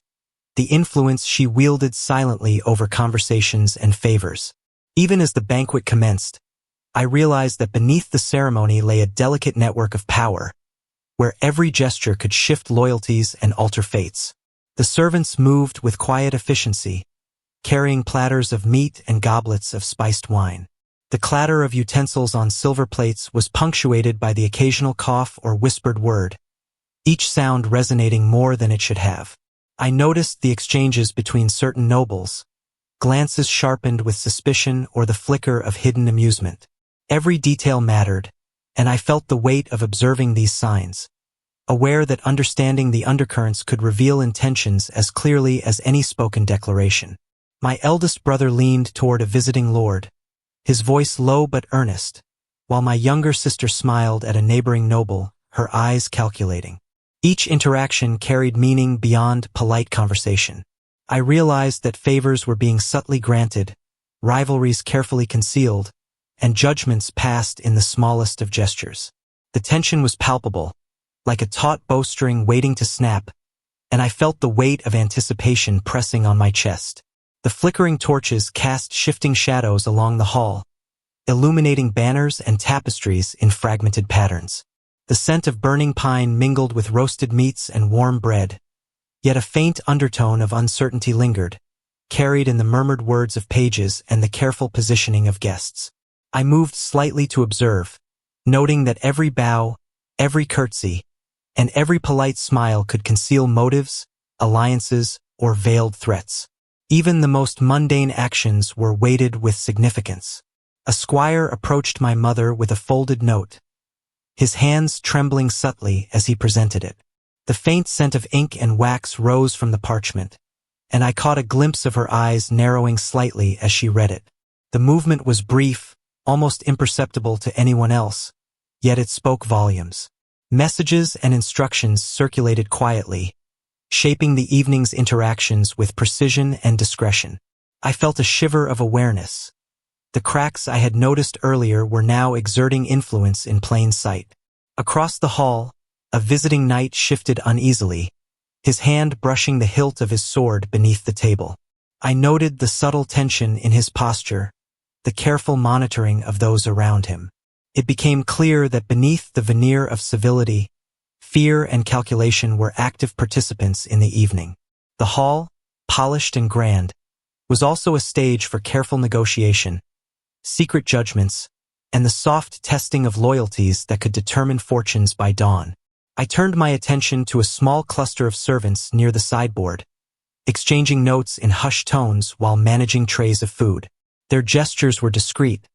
the influence she wielded silently over conversations and favors. Even as the banquet commenced, I realized that beneath the ceremony lay a delicate network of power, where every gesture could shift loyalties and alter fates. The servants moved with quiet efficiency, carrying platters of meat and goblets of spiced wine. The clatter of utensils on silver plates was punctuated by the occasional cough or whispered word, each sound resonating more than it should have. I noticed the exchanges between certain nobles, glances sharpened with suspicion or the flicker of hidden amusement. Every detail mattered, and I felt the weight of observing these signs, aware that understanding the undercurrents could reveal intentions as clearly as any spoken declaration. My eldest brother leaned toward a visiting lord, his voice low but earnest, while my younger sister smiled at a neighboring noble, her eyes calculating. Each interaction carried meaning beyond polite conversation. I realized that favors were being subtly granted, rivalries carefully concealed, and judgments passed in the smallest of gestures. The tension was palpable, like a taut bowstring waiting to snap, and I felt the weight of anticipation pressing on my chest. The flickering torches cast shifting shadows along the hall, illuminating banners and tapestries in fragmented patterns. The scent of burning pine mingled with roasted meats and warm bread, yet a faint undertone of uncertainty lingered, carried in the murmured words of pages and the careful positioning of guests. I moved slightly to observe, noting that every bow, every curtsy, and every polite smile could conceal motives, alliances, or veiled threats. Even the most mundane actions were weighted with significance. A squire approached my mother with a folded note, his hands trembling subtly as he presented it. The faint scent of ink and wax rose from the parchment, and I caught a glimpse of her eyes narrowing slightly as she read it. The movement was brief, almost imperceptible to anyone else, yet it spoke volumes. Messages and instructions circulated quietly, shaping the evening's interactions with precision and discretion. I felt a shiver of awareness. The cracks I had noticed earlier were now exerting influence in plain sight. Across the hall, a visiting knight shifted uneasily, his hand brushing the hilt of his sword beneath the table. I noted the subtle tension in his posture, the careful monitoring of those around him. It became clear that beneath the veneer of civility, fear and calculation were active participants in the evening. The hall, polished and grand, was also a stage for careful negotiation, secret judgments, and the soft testing of loyalties that could determine fortunes by dawn. I turned my attention to a small cluster of servants near the sideboard, exchanging notes in hushed tones while managing trays of food. Their gestures were discreet,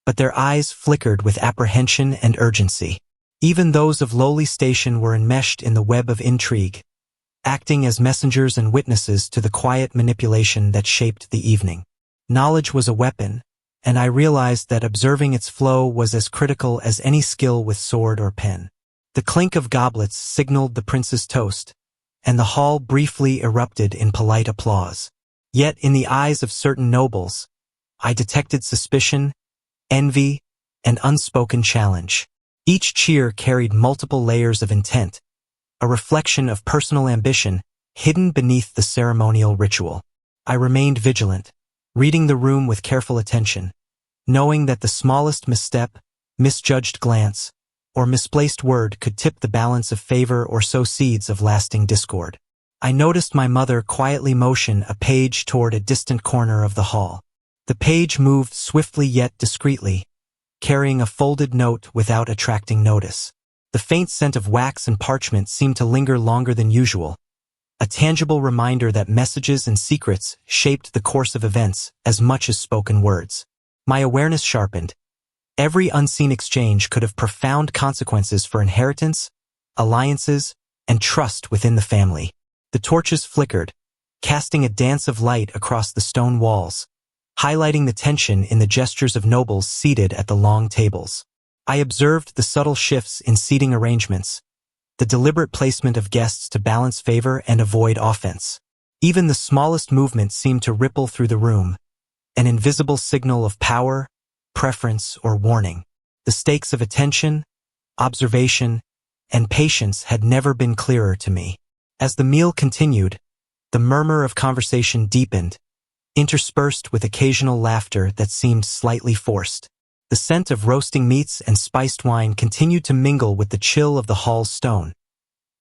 but their eyes flickered with apprehension and urgency. Even those of lowly station were enmeshed in the web of intrigue, acting as messengers and witnesses to the quiet manipulation that shaped the evening. Knowledge was a weapon, and I realized that observing its flow was as critical as any skill with sword or pen. The clink of goblets signaled the prince's toast, and the hall briefly erupted in polite applause. Yet in the eyes of certain nobles, I detected suspicion, envy, and unspoken challenge. Each cheer carried multiple layers of intent, a reflection of personal ambition hidden beneath the ceremonial ritual. I remained vigilant, reading the room with careful attention, knowing that the smallest misstep, misjudged glance, or misplaced word could tip the balance of favor or sow seeds of lasting discord. I noticed my mother quietly motion a page toward a distant corner of the hall. The page moved swiftly yet discreetly, carrying a folded note without attracting notice. The faint scent of wax and parchment seemed to linger longer than usual, a tangible reminder that messages and secrets shaped the course of events as much as spoken words. My awareness sharpened. Every unseen exchange could have profound consequences for inheritance, alliances, and trust within the family. The torches flickered, casting a dance of light across the stone walls, highlighting the tension in the gestures of nobles seated at the long tables. I observed the subtle shifts in seating arrangements, the deliberate placement of guests to balance favor and avoid offense. Even the smallest movement seemed to ripple through the room, an invisible signal of power, preference, or warning. The stakes of attention, observation, and patience had never been clearer to me. As the meal continued, the murmur of conversation deepened, interspersed with occasional laughter that seemed slightly forced. The scent of roasting meats and spiced wine continued to mingle with the chill of the hall's stone,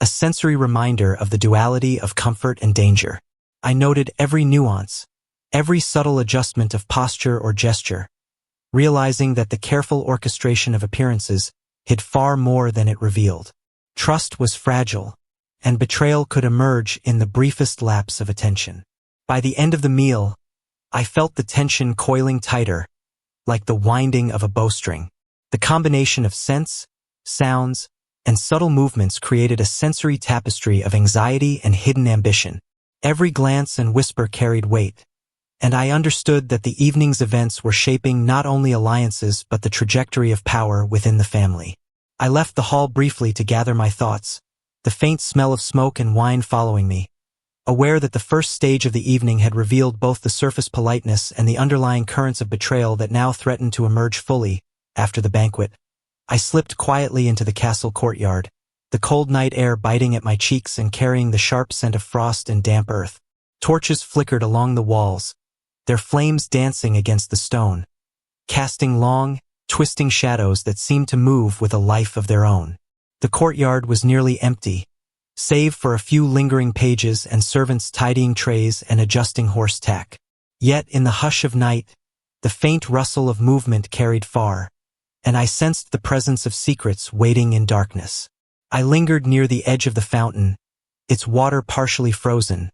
a sensory reminder of the duality of comfort and danger. I noted every nuance, every subtle adjustment of posture or gesture, realizing that the careful orchestration of appearances hid far more than it revealed. Trust was fragile, and betrayal could emerge in the briefest lapse of attention. By the end of the meal, I felt the tension coiling tighter, like the winding of a bowstring. The combination of scents, sounds, and subtle movements created a sensory tapestry of anxiety and hidden ambition. Every glance and whisper carried weight, and I understood that the evening's events were shaping not only alliances but the trajectory of power within the family. I left the hall briefly to gather my thoughts, the faint smell of smoke and wine following me, aware that the first stage of the evening had revealed both the surface politeness and the underlying currents of betrayal that now threatened to emerge fully after the banquet. I slipped quietly into the castle courtyard, the cold night air biting at my cheeks and carrying the sharp scent of frost and damp earth. Torches flickered along the walls, their flames dancing against the stone, casting long, twisting shadows that seemed to move with a life of their own. The courtyard was nearly empty, save for a few lingering pages and servants tidying trays and adjusting horse tack. Yet in the hush of night, the faint rustle of movement carried far, and I sensed the presence of secrets waiting in darkness. I lingered near the edge of the fountain, its water partially frozen,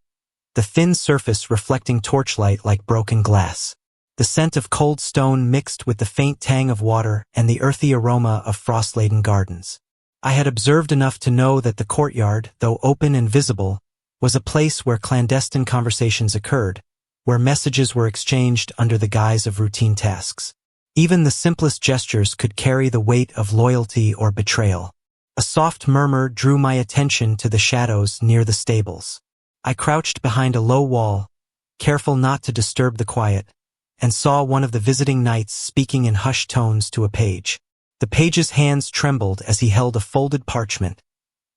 the thin surface reflecting torchlight like broken glass. The scent of cold stone mixed with the faint tang of water and the earthy aroma of frost-laden gardens. I had observed enough to know that the courtyard, though open and visible, was a place where clandestine conversations occurred, where messages were exchanged under the guise of routine tasks. Even the simplest gestures could carry the weight of loyalty or betrayal. A soft murmur drew my attention to the shadows near the stables. I crouched behind a low wall, careful not to disturb the quiet, and saw one of the visiting knights speaking in hushed tones to a page. The page's hands trembled as he held a folded parchment,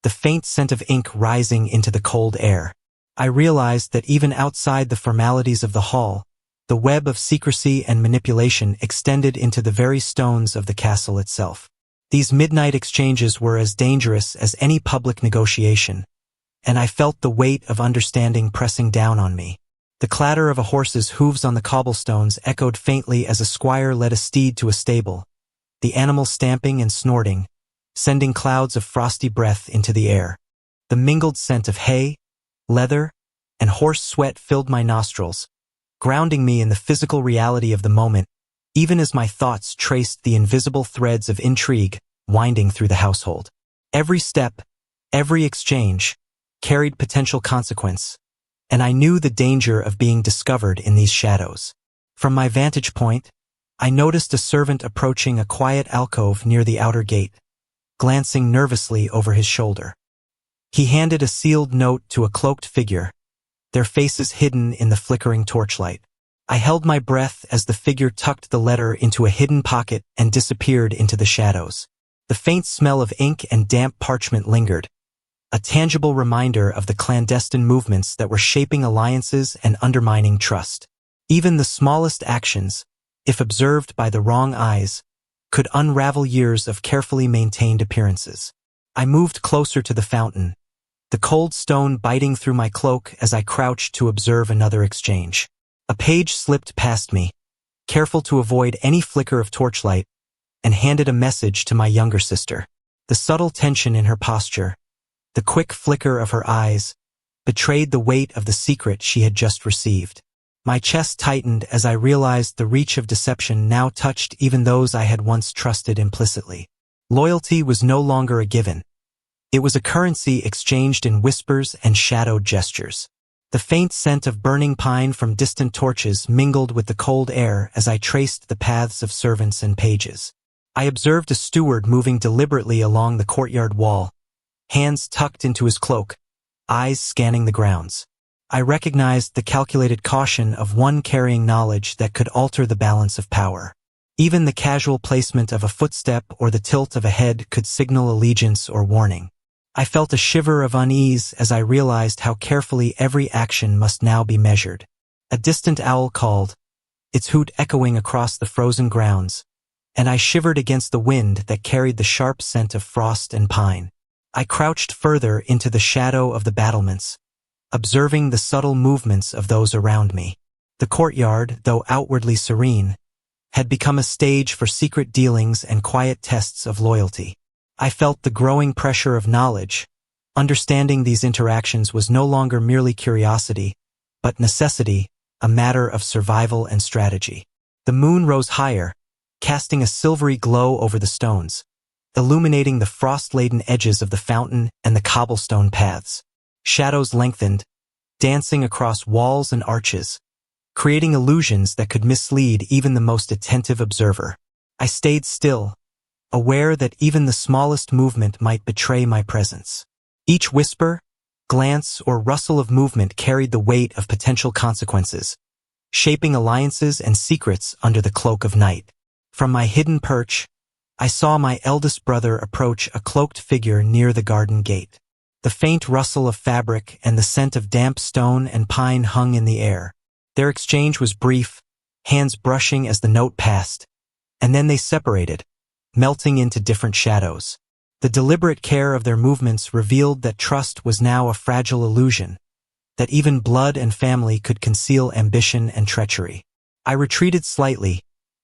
the faint scent of ink rising into the cold air. I realized that even outside the formalities of the hall, the web of secrecy and manipulation extended into the very stones of the castle itself. These midnight exchanges were as dangerous as any public negotiation, and I felt the weight of understanding pressing down on me. The clatter of a horse's hooves on the cobblestones echoed faintly as a squire led a steed to a stable, the animal stamping and snorting, sending clouds of frosty breath into the air. The mingled scent of hay, leather, and horse sweat filled my nostrils, grounding me in the physical reality of the moment, even as my thoughts traced the invisible threads of intrigue winding through the household. Every step, every exchange, carried potential consequence, and I knew the danger of being discovered in these shadows. From my vantage point, I noticed a servant approaching a quiet alcove near the outer gate, glancing nervously over his shoulder. He handed a sealed note to a cloaked figure, their faces hidden in the flickering torchlight. I held my breath as the figure tucked the letter into a hidden pocket and disappeared into the shadows. The faint smell of ink and damp parchment lingered, a tangible reminder of the clandestine movements that were shaping alliances and undermining trust. Even the smallest actions, if observed by the wrong eyes, could unravel years of carefully maintained appearances. I moved closer to the fountain, the cold stone biting through my cloak as I crouched to observe another exchange. A page slipped past me, careful to avoid any flicker of torchlight, and handed a message to my younger sister. The subtle tension in her posture, the quick flicker of her eyes, betrayed the weight of the secret she had just received. My chest tightened as I realized the reach of deception now touched even those I had once trusted implicitly. Loyalty was no longer a given. It was a currency exchanged in whispers and shadowed gestures. The faint scent of burning pine from distant torches mingled with the cold air as I traced the paths of servants and pages. I observed a steward moving deliberately along the courtyard wall, hands tucked into his cloak, eyes scanning the grounds. I recognized the calculated caution of one carrying knowledge that could alter the balance of power. Even the casual placement of a footstep or the tilt of a head could signal allegiance or warning. I felt a shiver of unease as I realized how carefully every action must now be measured. A distant owl called, its hoot echoing across the frozen grounds, and I shivered against the wind that carried the sharp scent of frost and pine. I crouched further into the shadow of the battlements, observing the subtle movements of those around me. The courtyard, though outwardly serene, had become a stage for secret dealings and quiet tests of loyalty. I felt the growing pressure of knowledge. Understanding these interactions was no longer merely curiosity, but necessity, a matter of survival and strategy. The moon rose higher, casting a silvery glow over the stones, illuminating the frost-laden edges of the fountain and the cobblestone paths. Shadows lengthened, dancing across walls and arches, creating illusions that could mislead even the most attentive observer. I stayed still, aware that even the smallest movement might betray my presence. Each whisper, glance, or rustle of movement carried the weight of potential consequences, shaping alliances and secrets under the cloak of night. From my hidden perch, I saw my eldest brother approach a cloaked figure near the garden gate. The faint rustle of fabric and the scent of damp stone and pine hung in the air. Their exchange was brief, hands brushing as the note passed, and then they separated, melting into different shadows. The deliberate care of their movements revealed that trust was now a fragile illusion, that even blood and family could conceal ambition and treachery. I retreated slightly,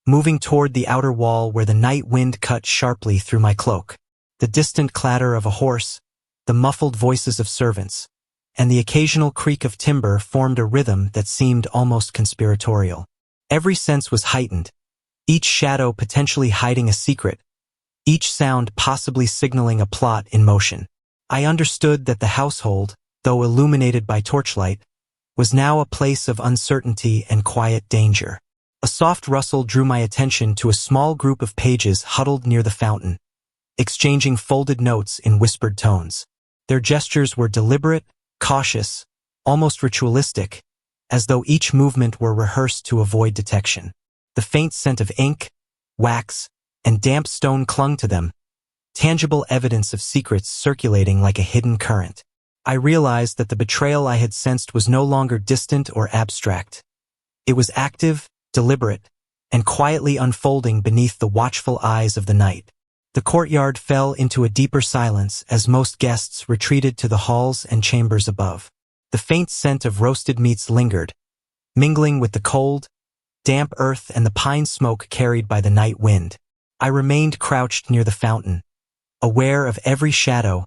moving toward the outer wall where the night wind cut sharply through my cloak. The distant clatter of a horse, the muffled voices of servants, and the occasional creak of timber formed a rhythm that seemed almost conspiratorial. Every sense was heightened, each shadow potentially hiding a secret, each sound possibly signaling a plot in motion. I understood that the household, though illuminated by torchlight, was now a place of uncertainty and quiet danger. A soft rustle drew my attention to a small group of pages huddled near the fountain, exchanging folded notes in whispered tones. Their gestures were deliberate, cautious, almost ritualistic, as though each movement were rehearsed to avoid detection. The faint scent of ink, wax, and damp stone clung to them, tangible evidence of secrets circulating like a hidden current. I realized that the betrayal I had sensed was no longer distant or abstract. It was active, deliberate, and quietly unfolding beneath the watchful eyes of the night. The courtyard fell into a deeper silence as most guests retreated to the halls and chambers above. The faint scent of roasted meats lingered, mingling with the cold, damp earth and the pine smoke carried by the night wind. I remained crouched near the fountain, aware of every shadow,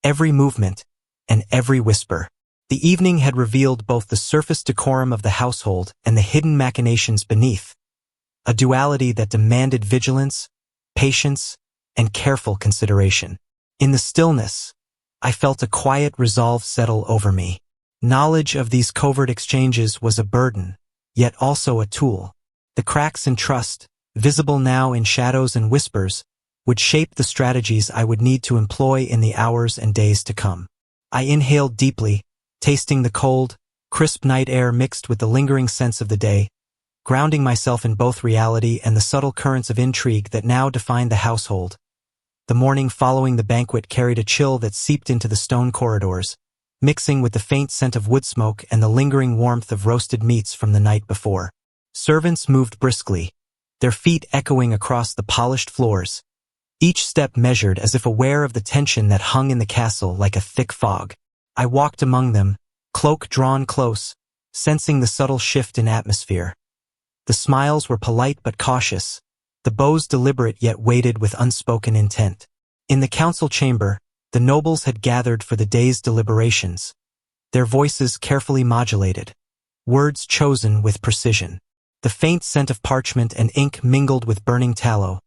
every movement, and every whisper. The evening had revealed both the surface decorum of the household and the hidden machinations beneath, a duality that demanded vigilance, patience, and careful consideration. In the stillness, I felt a quiet resolve settle over me. Knowledge of these covert exchanges was a burden, yet also a tool. The cracks in trust, visible now in shadows and whispers, would shape the strategies I would need to employ in the hours and days to come. I inhaled deeply, tasting the cold, crisp night air mixed with the lingering sense of the day, grounding myself in both reality and the subtle currents of intrigue that now defined the household. The morning following the banquet carried a chill that seeped into the stone corridors, mixing with the faint scent of wood smoke and the lingering warmth of roasted meats from the night before. Servants moved briskly, their feet echoing across the polished floors, each step measured as if aware of the tension that hung in the castle like a thick fog. I walked among them, cloak drawn close, sensing the subtle shift in atmosphere. The smiles were polite but cautious, the bows deliberate yet weighted with unspoken intent. In the council chamber, the nobles had gathered for the day's deliberations, their voices carefully modulated, words chosen with precision. The faint scent of parchment and ink mingled with burning tallow,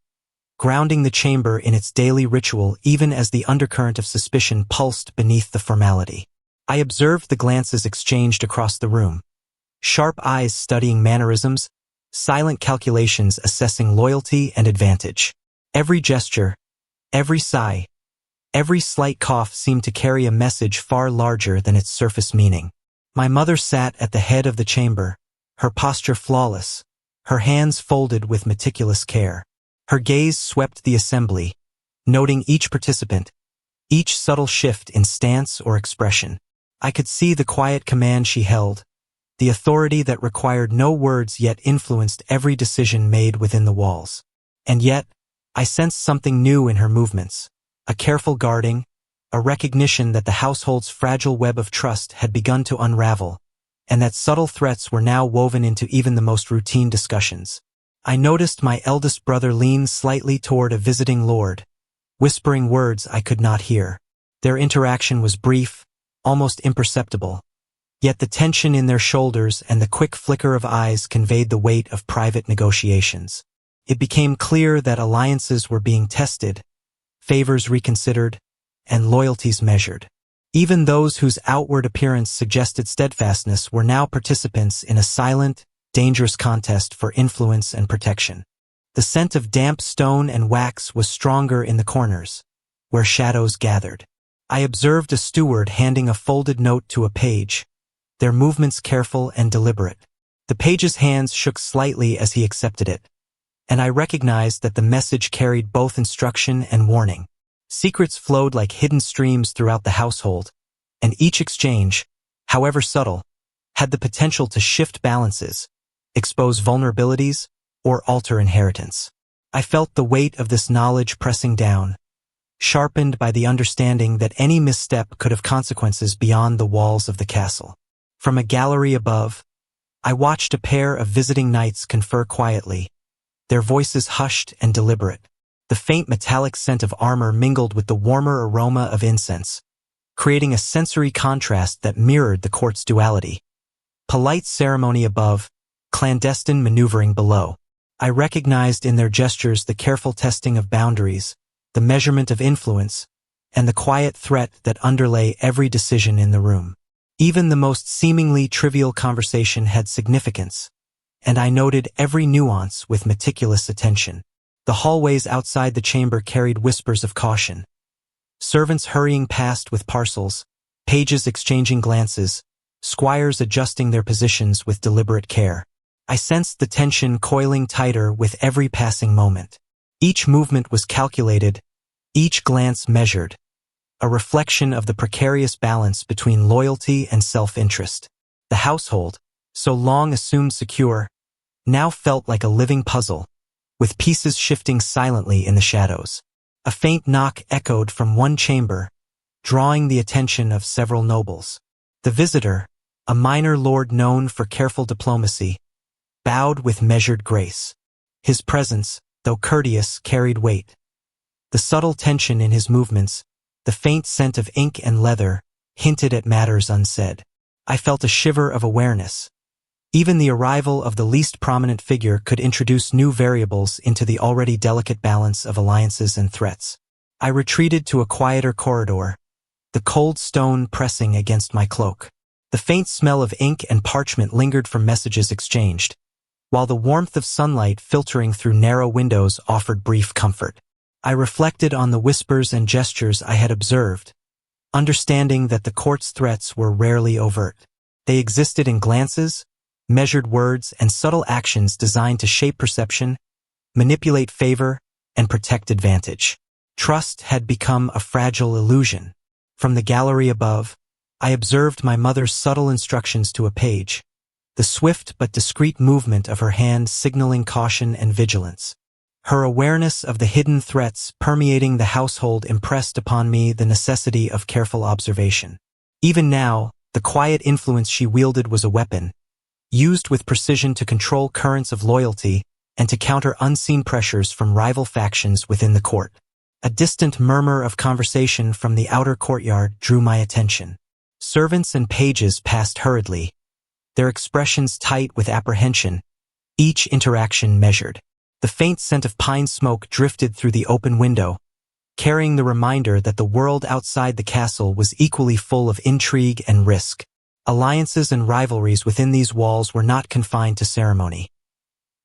grounding the chamber in its daily ritual even as the undercurrent of suspicion pulsed beneath the formality. I observed the glances exchanged across the room, sharp eyes studying mannerisms, silent calculations assessing loyalty and advantage. Every gesture, every sigh, every slight cough seemed to carry a message far larger than its surface meaning. My mother sat at the head of the chamber, her posture flawless, her hands folded with meticulous care. Her gaze swept the assembly, noting each participant, each subtle shift in stance or expression. I could see the quiet command she held, the authority that required no words yet influenced every decision made within the walls. And yet, I sensed something new in her movements, a careful guarding, a recognition that the household's fragile web of trust had begun to unravel, and that subtle threats were now woven into even the most routine discussions. I noticed my eldest brother lean slightly toward a visiting lord, whispering words I could not hear. Their interaction was brief, almost imperceptible, yet the tension in their shoulders and the quick flicker of eyes conveyed the weight of private negotiations. It became clear that alliances were being tested, favors reconsidered, and loyalties measured. Even those whose outward appearance suggested steadfastness were now participants in a silent, dangerous contest for influence and protection. The scent of damp stone and wax was stronger in the corners, where shadows gathered. I observed a steward handing a folded note to a page, their movements careful and deliberate. The page's hands shook slightly as he accepted it, and I recognized that the message carried both instruction and warning. Secrets flowed like hidden streams throughout the household, and each exchange, however subtle, had the potential to shift balances, expose vulnerabilities, or alter inheritance. I felt the weight of this knowledge pressing down, sharpened by the understanding that any misstep could have consequences beyond the walls of the castle. From a gallery above, I watched a pair of visiting knights confer quietly, their voices hushed and deliberate. The faint metallic scent of armor mingled with the warmer aroma of incense, creating a sensory contrast that mirrored the court's duality. Polite ceremony above, clandestine maneuvering below. I recognized in their gestures the careful testing of boundaries, the measurement of influence, and the quiet threat that underlay every decision in the room. Even the most seemingly trivial conversation had significance, and I noted every nuance with meticulous attention. The hallways outside the chamber carried whispers of caution. Servants hurrying past with parcels, pages exchanging glances, squires adjusting their positions with deliberate care. I sensed the tension coiling tighter with every passing moment. Each movement was calculated, each glance measured, a reflection of the precarious balance between loyalty and self-interest. The household, so long assumed secure, now felt like a living puzzle, with pieces shifting silently in the shadows. A faint knock echoed from one chamber, drawing the attention of several nobles. The visitor, a minor lord known for careful diplomacy, bowed with measured grace. His presence, though courteous, carried weight. The subtle tension in his movements, the faint scent of ink and leather, hinted at matters unsaid. I felt a shiver of awareness. Even the arrival of the least prominent figure could introduce new variables into the already delicate balance of alliances and threats. I retreated to a quieter corridor, the cold stone pressing against my cloak. The faint smell of ink and parchment lingered from messages exchanged, while the warmth of sunlight filtering through narrow windows offered brief comfort. I reflected on the whispers and gestures I had observed, understanding that the court's threats were rarely overt. They existed in glances, measured words, and subtle actions designed to shape perception, manipulate favor, and protect advantage. Trust had become a fragile illusion. From the gallery above, I observed my mother's subtle instructions to a page, the swift but discreet movement of her hand signaling caution and vigilance. Her awareness of the hidden threats permeating the household impressed upon me the necessity of careful observation. Even now, the quiet influence she wielded was a weapon, used with precision to control currents of loyalty and to counter unseen pressures from rival factions within the court. A distant murmur of conversation from the outer courtyard drew my attention. Servants and pages passed hurriedly, their expressions tight with apprehension, each interaction measured. The faint scent of pine smoke drifted through the open window, carrying the reminder that the world outside the castle was equally full of intrigue and risk. Alliances and rivalries within these walls were not confined to ceremony.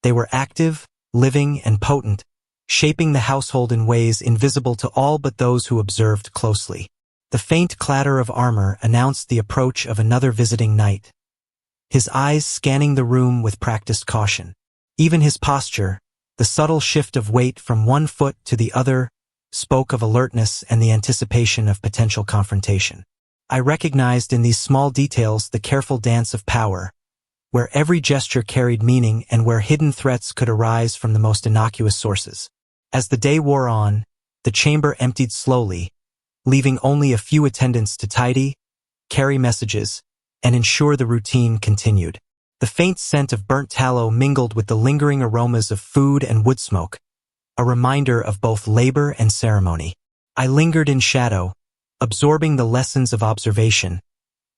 They were active, living, and potent, shaping the household in ways invisible to all but those who observed closely. The faint clatter of armor announced the approach of another visiting knight, his eyes scanning the room with practiced caution. Even his posture, the subtle shift of weight from one foot to the other, spoke of alertness and the anticipation of potential confrontation. I recognized in these small details the careful dance of power, where every gesture carried meaning and where hidden threats could arise from the most innocuous sources. As the day wore on, the chamber emptied slowly, leaving only a few attendants to tidy, carry messages, and ensure the routine continued. The faint scent of burnt tallow mingled with the lingering aromas of food and wood smoke, a reminder of both labor and ceremony. I lingered in shadow, absorbing the lessons of observation,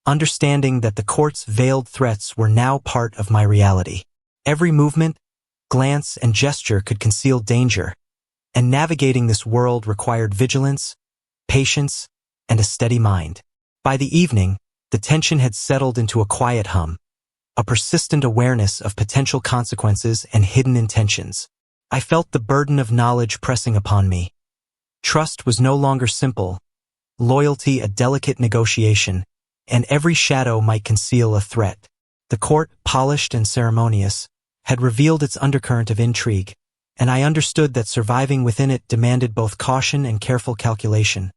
understanding that the court's veiled threats were now part of my reality. Every movement, glance, and gesture could conceal danger, and navigating this world required vigilance, patience, and a steady mind. By the evening, the tension had settled into a quiet hum, a persistent awareness of potential consequences and hidden intentions. I felt the burden of knowledge pressing upon me. Trust was no longer simple, loyalty a delicate negotiation, and every shadow might conceal a threat. The court, polished and ceremonious, had revealed its undercurrent of intrigue, and I understood that surviving within it demanded both caution and careful calculation.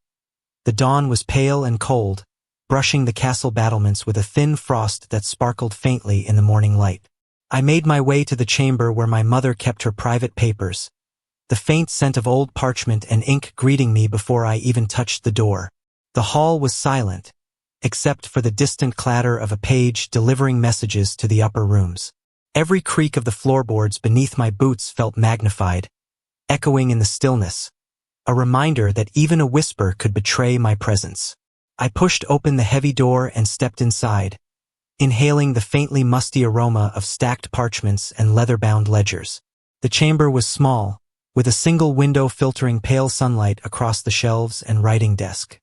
The dawn was pale and cold, brushing the castle battlements with a thin frost that sparkled faintly in the morning light. I made my way to the chamber where my mother kept her private papers, the faint scent of old parchment and ink greeting me before I even touched the door. The hall was silent, except for the distant clatter of a page delivering messages to the upper rooms. Every creak of the floorboards beneath my boots felt magnified, echoing in the stillness, a reminder that even a whisper could betray my presence. I pushed open the heavy door and stepped inside, inhaling the faintly musty aroma of stacked parchments and leather-bound ledgers. The chamber was small, with a single window filtering pale sunlight across the shelves and writing desk.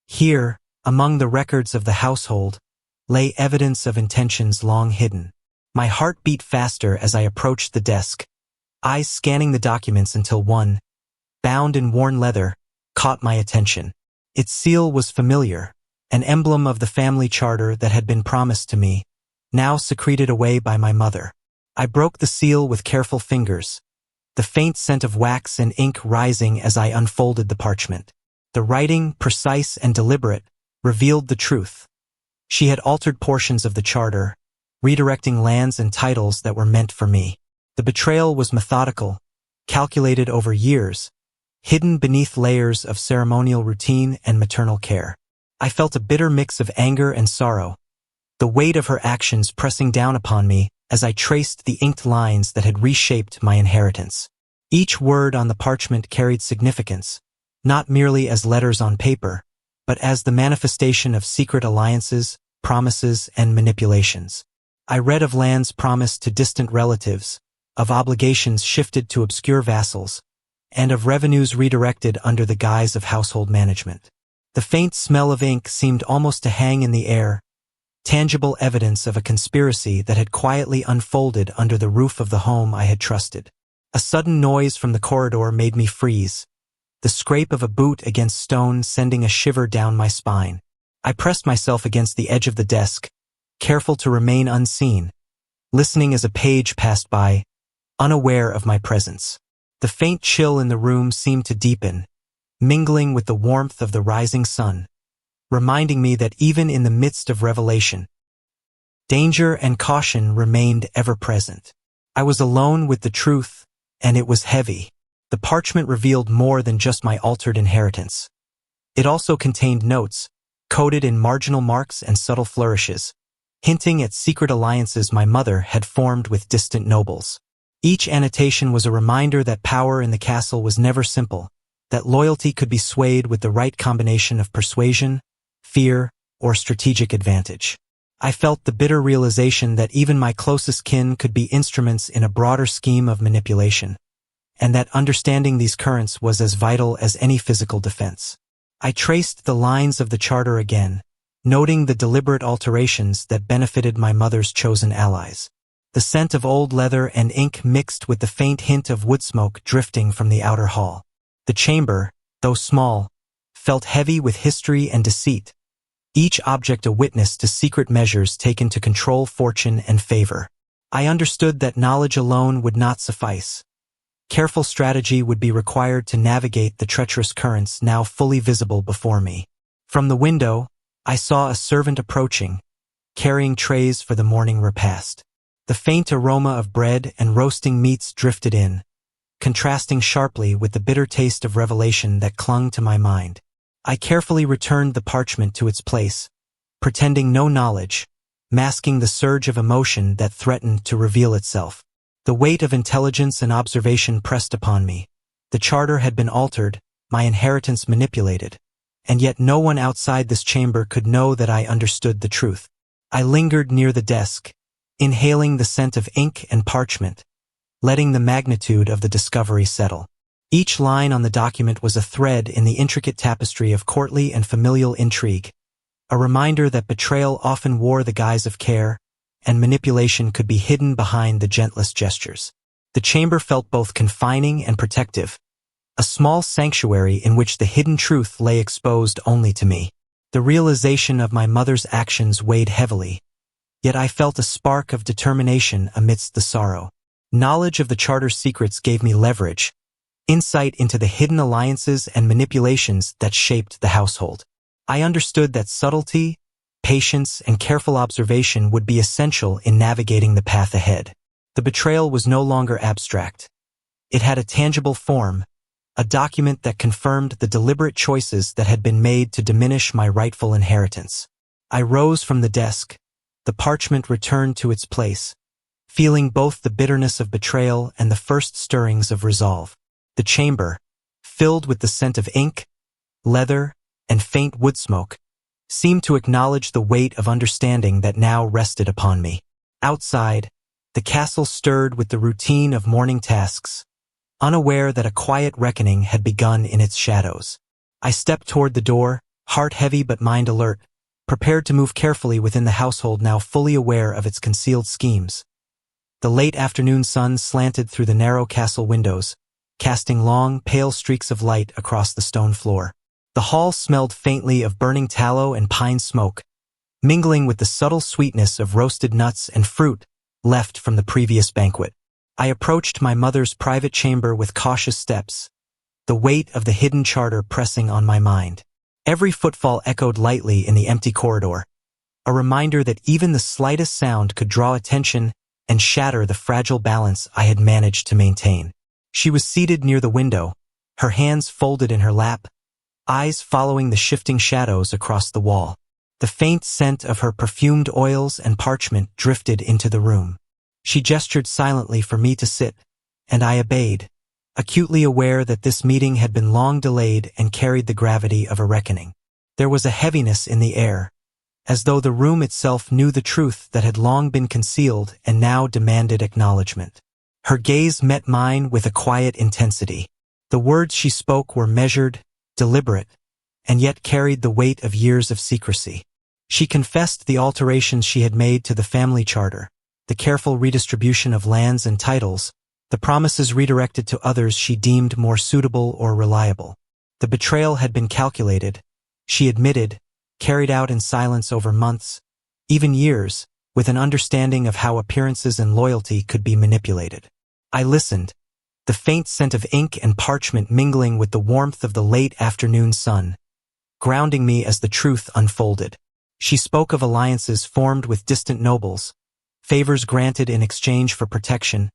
Here, among the records of the household, lay evidence of intentions long hidden. My heart beat faster as I approached the desk, eyes scanning the documents until one, bound in worn leather, caught my attention. Its seal was familiar, an emblem of the family charter that had been promised to me, now secreted away by my mother. I broke the seal with careful fingers, the faint scent of wax and ink rising as I unfolded the parchment. The writing, precise and deliberate, revealed the truth. She had altered portions of the charter, redirecting lands and titles that were meant for me. The betrayal was methodical, calculated over years, hidden beneath layers of ceremonial routine and maternal care. I felt a bitter mix of anger and sorrow, the weight of her actions pressing down upon me as I traced the inked lines that had reshaped my inheritance. Each word on the parchment carried significance, not merely as letters on paper, but as the manifestation of secret alliances, promises, and manipulations. I read of lands promised to distant relatives, of obligations shifted to obscure vassals, and of revenues redirected under the guise of household management. The faint smell of ink seemed almost to hang in the air, tangible evidence of a conspiracy that had quietly unfolded under the roof of the home I had trusted. A sudden noise from the corridor made me freeze, the scrape of a boot against stone sending a shiver down my spine. I pressed myself against the edge of the desk, careful to remain unseen, listening as a page passed by, unaware of my presence. The faint chill in the room seemed to deepen, mingling with the warmth of the rising sun, reminding me that even in the midst of revelation, danger and caution remained ever present. I was alone with the truth, and it was heavy. The parchment revealed more than just my altered inheritance. It also contained notes, coded in marginal marks and subtle flourishes, hinting at secret alliances my mother had formed with distant nobles. Each annotation was a reminder that power in the castle was never simple, that loyalty could be swayed with the right combination of persuasion, fear, or strategic advantage. I felt the bitter realization that even my closest kin could be instruments in a broader scheme of manipulation, and that understanding these currents was as vital as any physical defense. I traced the lines of the charter again, noting the deliberate alterations that benefited my mother's chosen allies. The scent of old leather and ink mixed with the faint hint of wood smoke drifting from the outer hall. The chamber, though small, felt heavy with history and deceit, each object a witness to secret measures taken to control fortune and favor. I understood that knowledge alone would not suffice. Careful strategy would be required to navigate the treacherous currents now fully visible before me. From the window, I saw a servant approaching, carrying trays for the morning repast. The faint aroma of bread and roasting meats drifted in, contrasting sharply with the bitter taste of revelation that clung to my mind. I carefully returned the parchment to its place, pretending no knowledge, masking the surge of emotion that threatened to reveal itself. The weight of intelligence and observation pressed upon me. The charter had been altered, my inheritance manipulated, and yet no one outside this chamber could know that I understood the truth. I lingered near the desk, inhaling the scent of ink and parchment, letting the magnitude of the discovery settle. Each line on the document was a thread in the intricate tapestry of courtly and familial intrigue, a reminder that betrayal often wore the guise of care, and manipulation could be hidden behind the gentlest gestures. The chamber felt both confining and protective, a small sanctuary in which the hidden truth lay exposed only to me. The realization of my mother's actions weighed heavily, yet I felt a spark of determination amidst the sorrow. Knowledge of the charter's secrets gave me leverage, insight into the hidden alliances and manipulations that shaped the household. I understood that subtlety, patience, and careful observation would be essential in navigating the path ahead. The betrayal was no longer abstract. It had a tangible form, a document that confirmed the deliberate choices that had been made to diminish my rightful inheritance. I rose from the desk, the parchment returned to its place, feeling both the bitterness of betrayal and the first stirrings of resolve. The chamber, filled with the scent of ink, leather, and faint wood smoke, seemed to acknowledge the weight of understanding that now rested upon me. Outside, the castle stirred with the routine of morning tasks, unaware that a quiet reckoning had begun in its shadows. I stepped toward the door, heart heavy but mind alert, prepared to move carefully within the household now fully aware of its concealed schemes. The late afternoon sun slanted through the narrow castle windows, casting long, pale streaks of light across the stone floor. The hall smelled faintly of burning tallow and pine smoke, mingling with the subtle sweetness of roasted nuts and fruit left from the previous banquet. I approached my mother's private chamber with cautious steps, the weight of the hidden charter pressing on my mind. Every footfall echoed lightly in the empty corridor, a reminder that even the slightest sound could draw attention and shatter the fragile balance I had managed to maintain. She was seated near the window, her hands folded in her lap, eyes following the shifting shadows across the wall. The faint scent of her perfumed oils and parchment drifted into the room. She gestured silently for me to sit, and I obeyed, acutely aware that this meeting had been long delayed and carried the gravity of a reckoning. There was a heaviness in the air, as though the room itself knew the truth that had long been concealed and now demanded acknowledgement. Her gaze met mine with a quiet intensity. The words she spoke were measured, deliberate, and yet carried the weight of years of secrecy. She confessed the alterations she had made to the family charter, the careful redistribution of lands and titles, the promises redirected to others she deemed more suitable or reliable. The betrayal had been calculated, she admitted, carried out in silence over months, even years, with an understanding of how appearances and loyalty could be manipulated. I listened, the faint scent of ink and parchment mingling with the warmth of the late afternoon sun, grounding me as the truth unfolded. She spoke of alliances formed with distant nobles, favors granted in exchange for protection,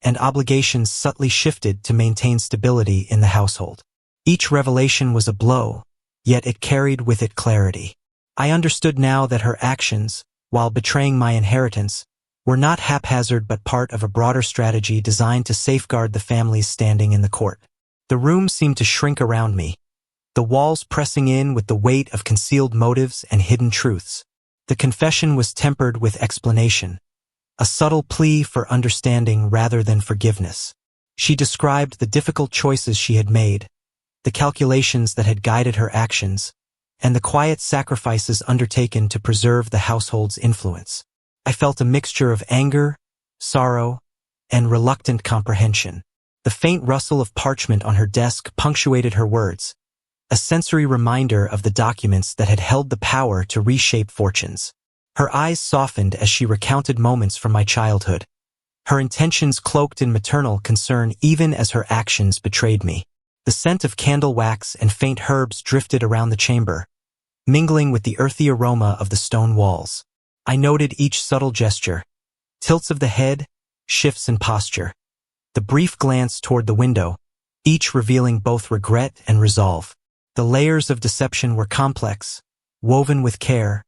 and obligations subtly shifted to maintain stability in the household. Each revelation was a blow, yet it carried with it clarity. I understood now that her actions, while betraying my inheritance, were not haphazard but part of a broader strategy designed to safeguard the family's standing in the court. The room seemed to shrink around me, the walls pressing in with the weight of concealed motives and hidden truths. The confession was tempered with explanation, a subtle plea for understanding rather than forgiveness. She described the difficult choices she had made, the calculations that had guided her actions, and the quiet sacrifices undertaken to preserve the household's influence. I felt a mixture of anger, sorrow, and reluctant comprehension. The faint rustle of parchment on her desk punctuated her words, a sensory reminder of the documents that had held the power to reshape fortunes. Her eyes softened as she recounted moments from my childhood, her intentions cloaked in maternal concern even as her actions betrayed me. The scent of candle wax and faint herbs drifted around the chamber, mingling with the earthy aroma of the stone walls. I noted each subtle gesture, tilts of the head, shifts in posture, the brief glance toward the window, each revealing both regret and resolve. The layers of deception were complex, woven with care,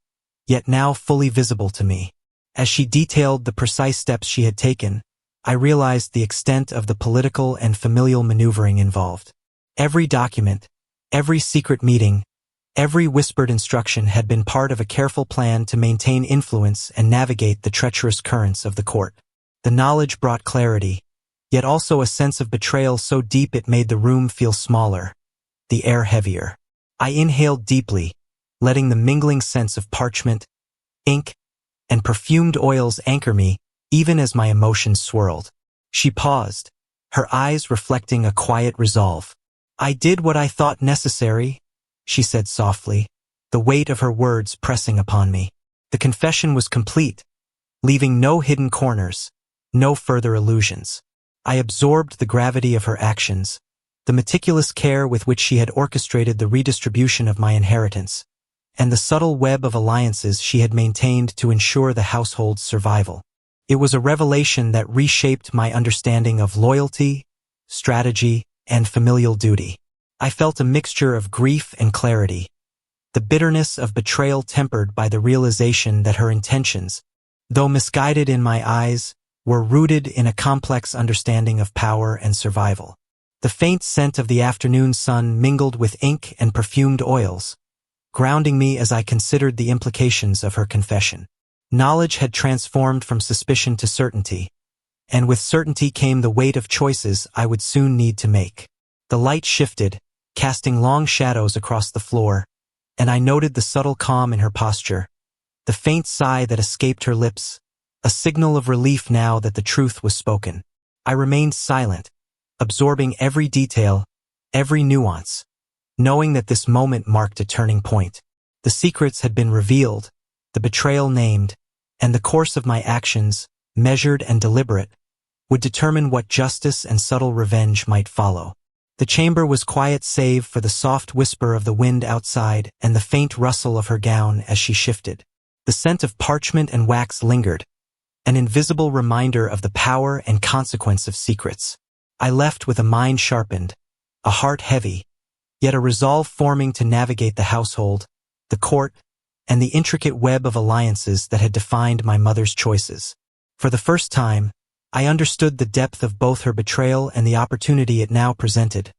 yet now fully visible to me. As she detailed the precise steps she had taken, I realized the extent of the political and familial maneuvering involved. Every document, every secret meeting, every whispered instruction had been part of a careful plan to maintain influence and navigate the treacherous currents of the court. The knowledge brought clarity, yet also a sense of betrayal so deep it made the room feel smaller, the air heavier. I inhaled deeply, letting the mingling scents of parchment, ink, and perfumed oils anchor me even as my emotions swirled. She paused, her eyes reflecting a quiet resolve. "I did what I thought necessary," she said softly, the weight of her words pressing upon me. The confession was complete, leaving no hidden corners, no further illusions. I absorbed the gravity of her actions, the meticulous care with which she had orchestrated the redistribution of my inheritance, and the subtle web of alliances she had maintained to ensure the household's survival. It was a revelation that reshaped my understanding of loyalty, strategy, and familial duty. I felt a mixture of grief and clarity, the bitterness of betrayal tempered by the realization that her intentions, though misguided in my eyes, were rooted in a complex understanding of power and survival. The faint scent of the afternoon sun mingled with ink and perfumed oils, grounding me as I considered the implications of her confession. Knowledge had transformed from suspicion to certainty, and with certainty came the weight of choices I would soon need to make. The light shifted, casting long shadows across the floor, and I noted the subtle calm in her posture, the faint sigh that escaped her lips, a signal of relief now that the truth was spoken. I remained silent, absorbing every detail, every nuance, knowing that this moment marked a turning point. The secrets had been revealed, the betrayal named, and the course of my actions, measured and deliberate, would determine what justice and subtle revenge might follow. The chamber was quiet save for the soft whisper of the wind outside and the faint rustle of her gown as she shifted. The scent of parchment and wax lingered, an invisible reminder of the power and consequence of secrets. I left with a mind sharpened, a heart heavy, yet a resolve forming to navigate the household, the court, and the intricate web of alliances that had defined my mother's choices. For the first time, I understood the depth of both her betrayal and the opportunity it now presented.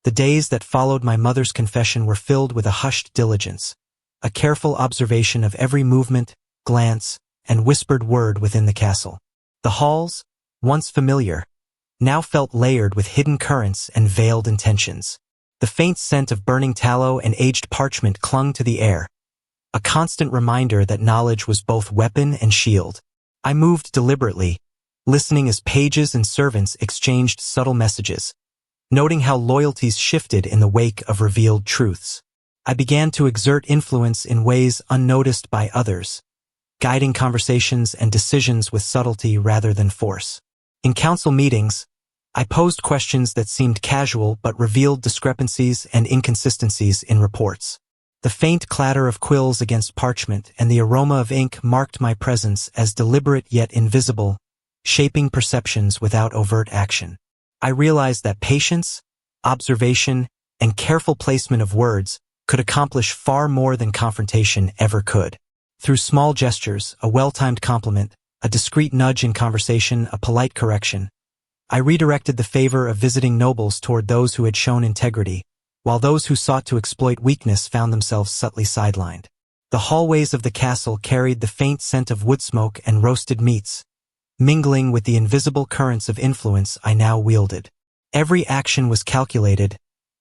The days that followed my mother's confession were filled with a hushed diligence, a careful observation of every movement, glance, and whispered word within the castle. The halls, once familiar, now felt layered with hidden currents and veiled intentions. The faint scent of burning tallow and aged parchment clung to the air, a constant reminder that knowledge was both weapon and shield. I moved deliberately, listening as pages and servants exchanged subtle messages, noting how loyalties shifted in the wake of revealed truths. I began to exert influence in ways unnoticed by others, guiding conversations and decisions with subtlety rather than force. In council meetings, I posed questions that seemed casual but revealed discrepancies and inconsistencies in reports. The faint clatter of quills against parchment and the aroma of ink marked my presence as deliberate yet invisible, shaping perceptions without overt action. I realized that patience, observation, and careful placement of words could accomplish far more than confrontation ever could. Through small gestures, a well-timed compliment, a discreet nudge in conversation, a polite correction, I redirected the favor of visiting nobles toward those who had shown integrity, while those who sought to exploit weakness found themselves subtly sidelined. The hallways of the castle carried the faint scent of wood smoke and roasted meats, mingling with the invisible currents of influence I now wielded. Every action was calculated,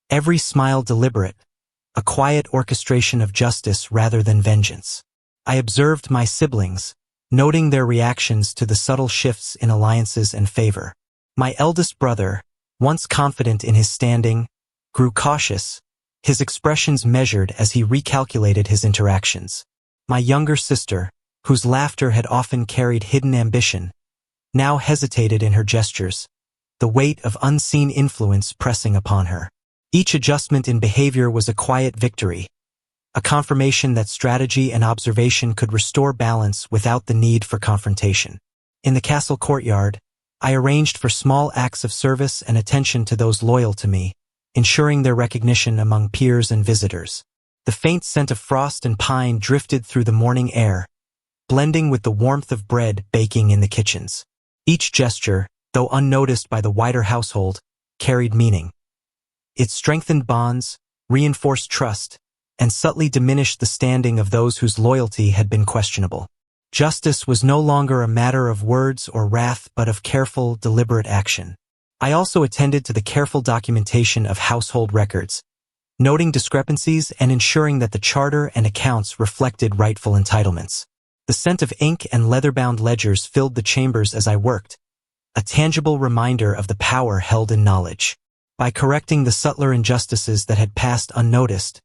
every smile deliberate, a quiet orchestration of justice rather than vengeance. I observed my siblings, noting their reactions to the subtle shifts in alliances and favor. My eldest brother, once confident in his standing, grew cautious, his expressions measured as he recalculated his interactions. My younger sister, whose laughter had often carried hidden ambition, now hesitated in her gestures, the weight of unseen influence pressing upon her. Each adjustment in behavior was a quiet victory, a confirmation that strategy and observation could restore balance without the need for confrontation. In the castle courtyard, I arranged for small acts of service and attention to those loyal to me, ensuring their recognition among peers and visitors. The faint scent of frost and pine drifted through the morning air, blending with the warmth of bread baking in the kitchens. Each gesture, though unnoticed by the wider household, carried meaning. It strengthened bonds, reinforced trust, and subtly diminished the standing of those whose loyalty had been questionable. Justice was no longer a matter of words or wrath but of careful, deliberate action. I also attended to the careful documentation of household records, noting discrepancies and ensuring that the charter and accounts reflected rightful entitlements. The scent of ink and leather-bound ledgers filled the chambers as I worked, a tangible reminder of the power held in knowledge. By correcting the subtler injustices that had passed unnoticed,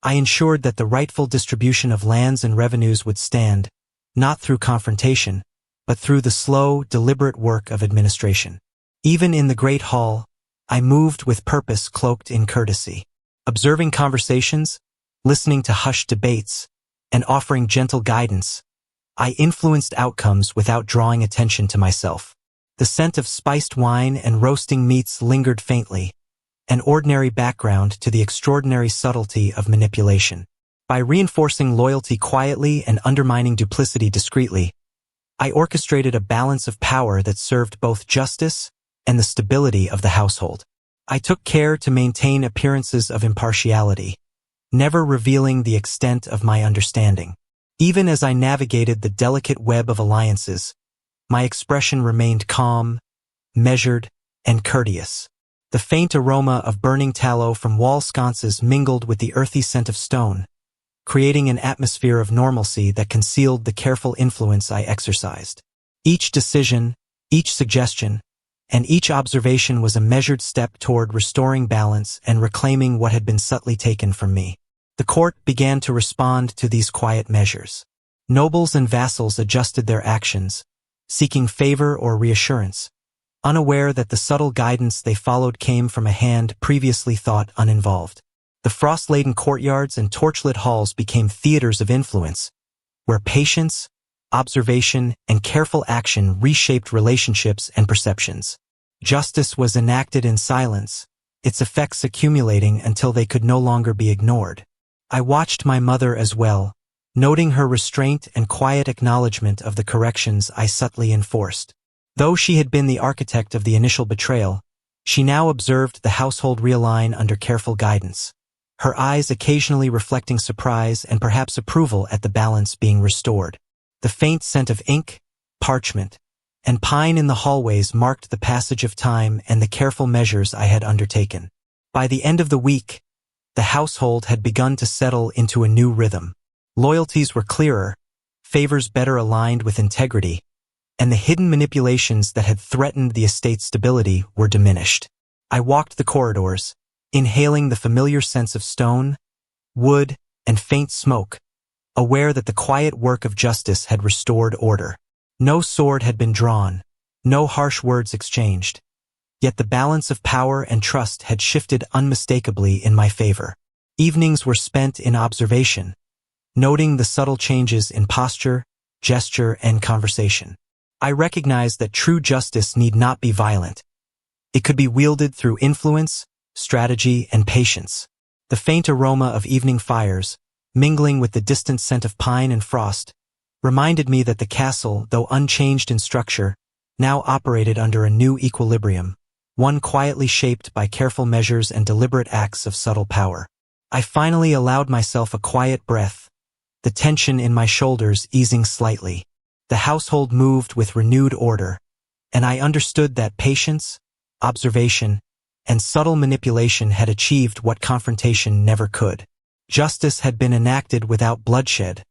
I ensured that the rightful distribution of lands and revenues would stand, not through confrontation, but through the slow, deliberate work of administration. Even in the great hall, I moved with purpose cloaked in courtesy. Observing conversations, listening to hushed debates, and offering gentle guidance, I influenced outcomes without drawing attention to myself. The scent of spiced wine and roasting meats lingered faintly, an ordinary background to the extraordinary subtlety of manipulation. By reinforcing loyalty quietly and undermining duplicity discreetly, I orchestrated a balance of power that served both justice and the stability of the household. I took care to maintain appearances of impartiality, never revealing the extent of my understanding. Even as I navigated the delicate web of alliances, My expression remained calm, measured, and courteous. The faint aroma of burning tallow from wall sconces mingled with the earthy scent of stone, creating an atmosphere of normalcy that concealed the careful influence I exercised. Each decision, each suggestion, and each observation was a measured step toward restoring balance and reclaiming what had been subtly taken from me. The court began to respond to these quiet measures. Nobles and vassals adjusted their actions, seeking favor or reassurance, unaware that the subtle guidance they followed came from a hand previously thought uninvolved. The frost-laden courtyards and torchlit halls became theaters of influence, where patience, observation, and careful action reshaped relationships and perceptions. Justice was enacted in silence, its effects accumulating until they could no longer be ignored. I watched my mother as well, noting her restraint and quiet acknowledgement of the corrections I subtly enforced. Though she had been the architect of the initial betrayal, she now observed the household realign under careful guidance, her eyes occasionally reflecting surprise and perhaps approval at the balance being restored. The faint scent of ink, parchment, and pine in the hallways marked the passage of time and the careful measures I had undertaken. By the end of the week, the household had begun to settle into a new rhythm. Loyalties were clearer, favors better aligned with integrity, and the hidden manipulations that had threatened the estate's stability were diminished. I walked the corridors, inhaling the familiar sense of stone, wood, and faint smoke, aware that the quiet work of justice had restored order. No sword had been drawn, no harsh words exchanged, yet the balance of power and trust had shifted unmistakably in my favor. Evenings were spent in observation, noting the subtle changes in posture, gesture, and conversation. I recognized that true justice need not be violent. It could be wielded through influence, strategy, and patience. The faint aroma of evening fires, mingling with the distant scent of pine and frost, reminded me that the castle, though unchanged in structure, now operated under a new equilibrium, one quietly shaped by careful measures and deliberate acts of subtle power. I finally allowed myself a quiet breath, the tension in my shoulders easing slightly. The household moved with renewed order, and I understood that patience, observation, and subtle manipulation had achieved what confrontation never could. Justice had been enacted without bloodshed,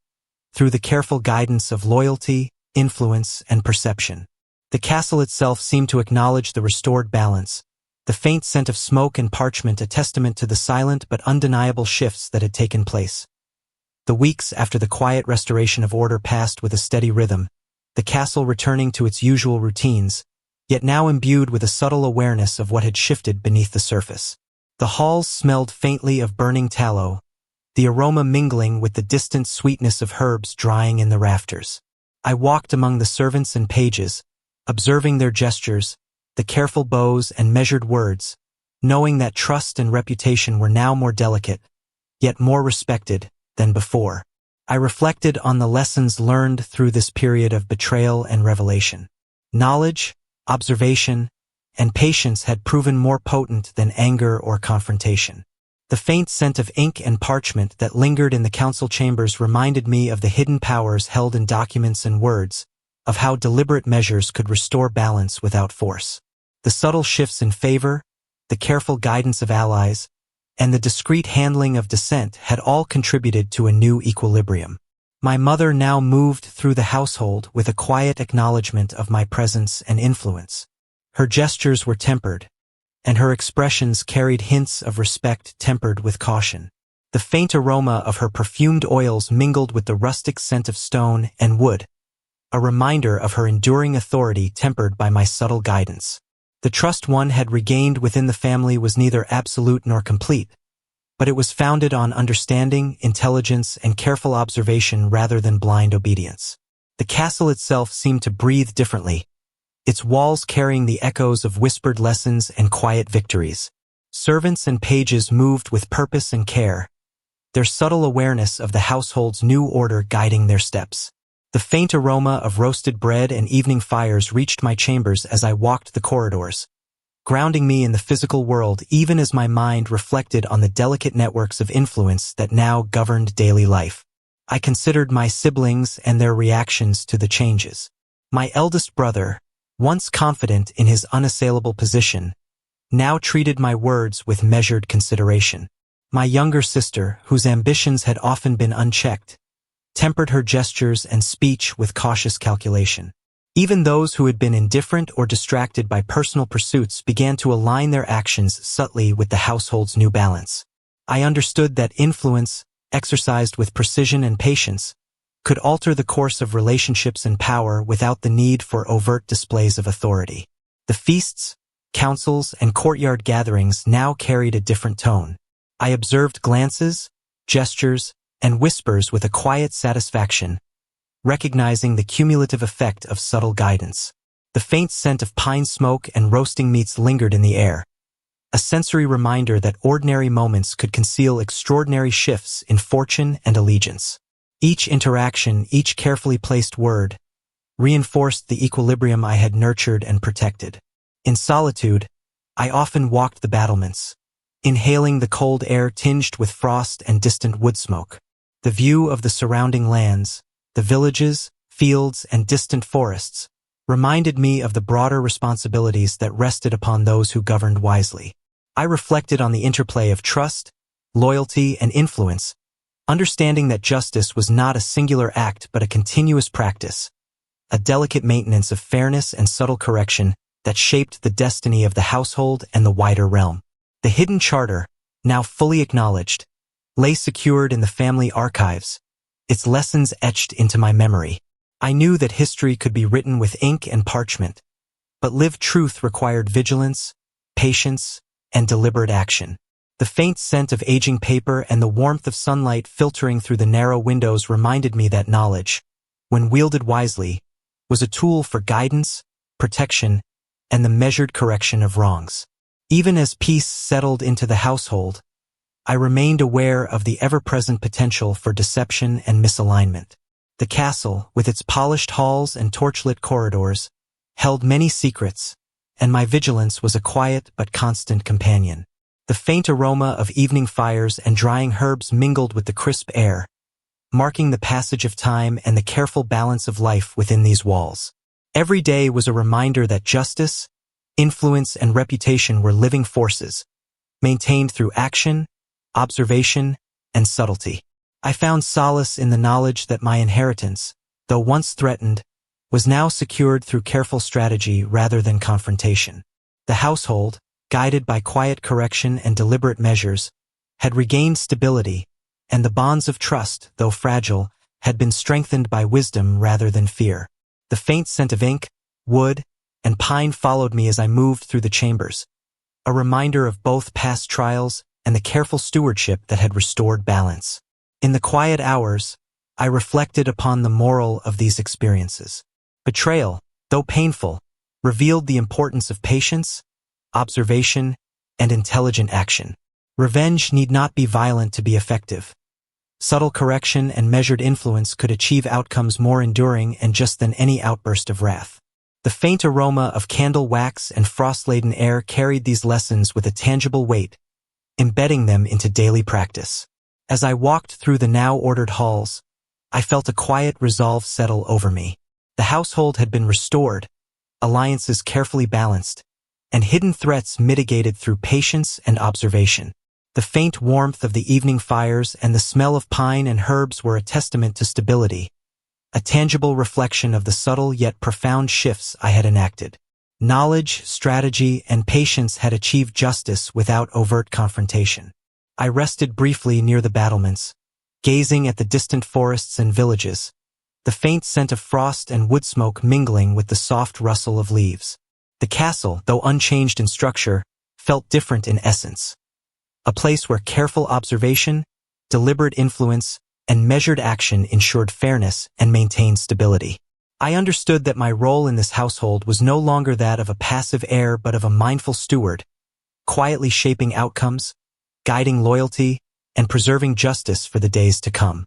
through the careful guidance of loyalty, influence, and perception. The castle itself seemed to acknowledge the restored balance, the faint scent of smoke and parchment a testament to the silent but undeniable shifts that had taken place. The weeks after the quiet restoration of order passed with a steady rhythm, the castle returning to its usual routines, yet now imbued with a subtle awareness of what had shifted beneath the surface. The halls smelled faintly of burning tallow, the aroma mingling with the distant sweetness of herbs drying in the rafters. I walked among the servants and pages, observing their gestures, the careful bows and measured words, knowing that trust and reputation were now more delicate, yet more respected, than before. I reflected on the lessons learned through this period of betrayal and revelation. Knowledge, observation, and patience had proven more potent than anger or confrontation. The faint scent of ink and parchment that lingered in the council chambers reminded me of the hidden powers held in documents and words, of how deliberate measures could restore balance without force. The subtle shifts in favor, the careful guidance of allies, and the discreet handling of dissent had all contributed to a new equilibrium. My mother now moved through the household with a quiet acknowledgement of my presence and influence. Her gestures were tempered, and her expressions carried hints of respect tempered with caution. The faint aroma of her perfumed oils mingled with the rustic scent of stone and wood, a reminder of her enduring authority tempered by my subtle guidance. The trust one had regained within the family was neither absolute nor complete, but it was founded on understanding, intelligence, and careful observation rather than blind obedience. The castle itself seemed to breathe differently, its walls carrying the echoes of whispered lessons and quiet victories. Servants and pages moved with purpose and care, their subtle awareness of the household's new order guiding their steps. The faint aroma of roasted bread and evening fires reached my chambers as I walked the corridors, grounding me in the physical world even as my mind reflected on the delicate networks of influence that now governed daily life. I considered my siblings and their reactions to the changes. My eldest brother, once confident in his unassailable position, now treated my words with measured consideration. My younger sister, whose ambitions had often been unchecked, tempered her gestures and speech with cautious calculation. Even those who had been indifferent or distracted by personal pursuits began to align their actions subtly with the household's new balance. I understood that influence, exercised with precision and patience, could alter the course of relationships and power without the need for overt displays of authority. The feasts, councils, and courtyard gatherings now carried a different tone. I observed glances, gestures, and whispers with a quiet satisfaction, recognizing the cumulative effect of subtle guidance. The faint scent of pine smoke and roasting meats lingered in the air, a sensory reminder that ordinary moments could conceal extraordinary shifts in fortune and allegiance. Each interaction, each carefully placed word, reinforced the equilibrium I had nurtured and protected. In solitude, I often walked the battlements, inhaling the cold air tinged with frost and distant wood smoke. The view of the surrounding lands, the villages, fields, and distant forests, reminded me of the broader responsibilities that rested upon those who governed wisely. I reflected on the interplay of trust, loyalty, and influence, understanding that justice was not a singular act but a continuous practice, a delicate maintenance of fairness and subtle correction that shaped the destiny of the household and the wider realm. The hidden charter, now fully acknowledged, lay secured in the family archives, its lessons etched into my memory. I knew that history could be written with ink and parchment, but lived truth required vigilance, patience, and deliberate action. The faint scent of aging paper and the warmth of sunlight filtering through the narrow windows reminded me that knowledge, when wielded wisely, was a tool for guidance, protection, and the measured correction of wrongs. Even as peace settled into the household, I remained aware of the ever-present potential for deception and misalignment. The castle, with its polished halls and torchlit corridors, held many secrets, and my vigilance was a quiet but constant companion. The faint aroma of evening fires and drying herbs mingled with the crisp air, marking the passage of time and the careful balance of life within these walls. Every day was a reminder that justice, influence, and reputation were living forces, maintained through action, observation, and subtlety. I found solace in the knowledge that my inheritance, though once threatened, was now secured through careful strategy rather than confrontation. The household, guided by quiet correction and deliberate measures, had regained stability, and the bonds of trust, though fragile, had been strengthened by wisdom rather than fear. The faint scent of ink, wood, and pine followed me as I moved through the chambers, a reminder of both past trials and the careful stewardship that had restored balance. In the quiet hours, I reflected upon the moral of these experiences. Betrayal, though painful, revealed the importance of patience, observation, and intelligent action. Revenge need not be violent to be effective. Subtle correction and measured influence could achieve outcomes more enduring and just than any outburst of wrath. The faint aroma of candle wax and frost-laden air carried these lessons with a tangible weight, embedding them into daily practice. As I walked through the now ordered halls, I felt a quiet resolve settle over me. The household had been restored, alliances carefully balanced, and hidden threats mitigated through patience and observation. The faint warmth of the evening fires and the smell of pine and herbs were a testament to stability, a tangible reflection of the subtle yet profound shifts I had enacted. Knowledge, strategy, and patience had achieved justice without overt confrontation. I rested briefly near the battlements, gazing at the distant forests and villages, the faint scent of frost and wood smoke mingling with the soft rustle of leaves. The castle, though unchanged in structure, felt different in essence. A place where careful observation, deliberate influence, and measured action ensured fairness and maintained stability. I understood that my role in this household was no longer that of a passive heir but of a mindful steward, quietly shaping outcomes, guiding loyalty, and preserving justice for the days to come.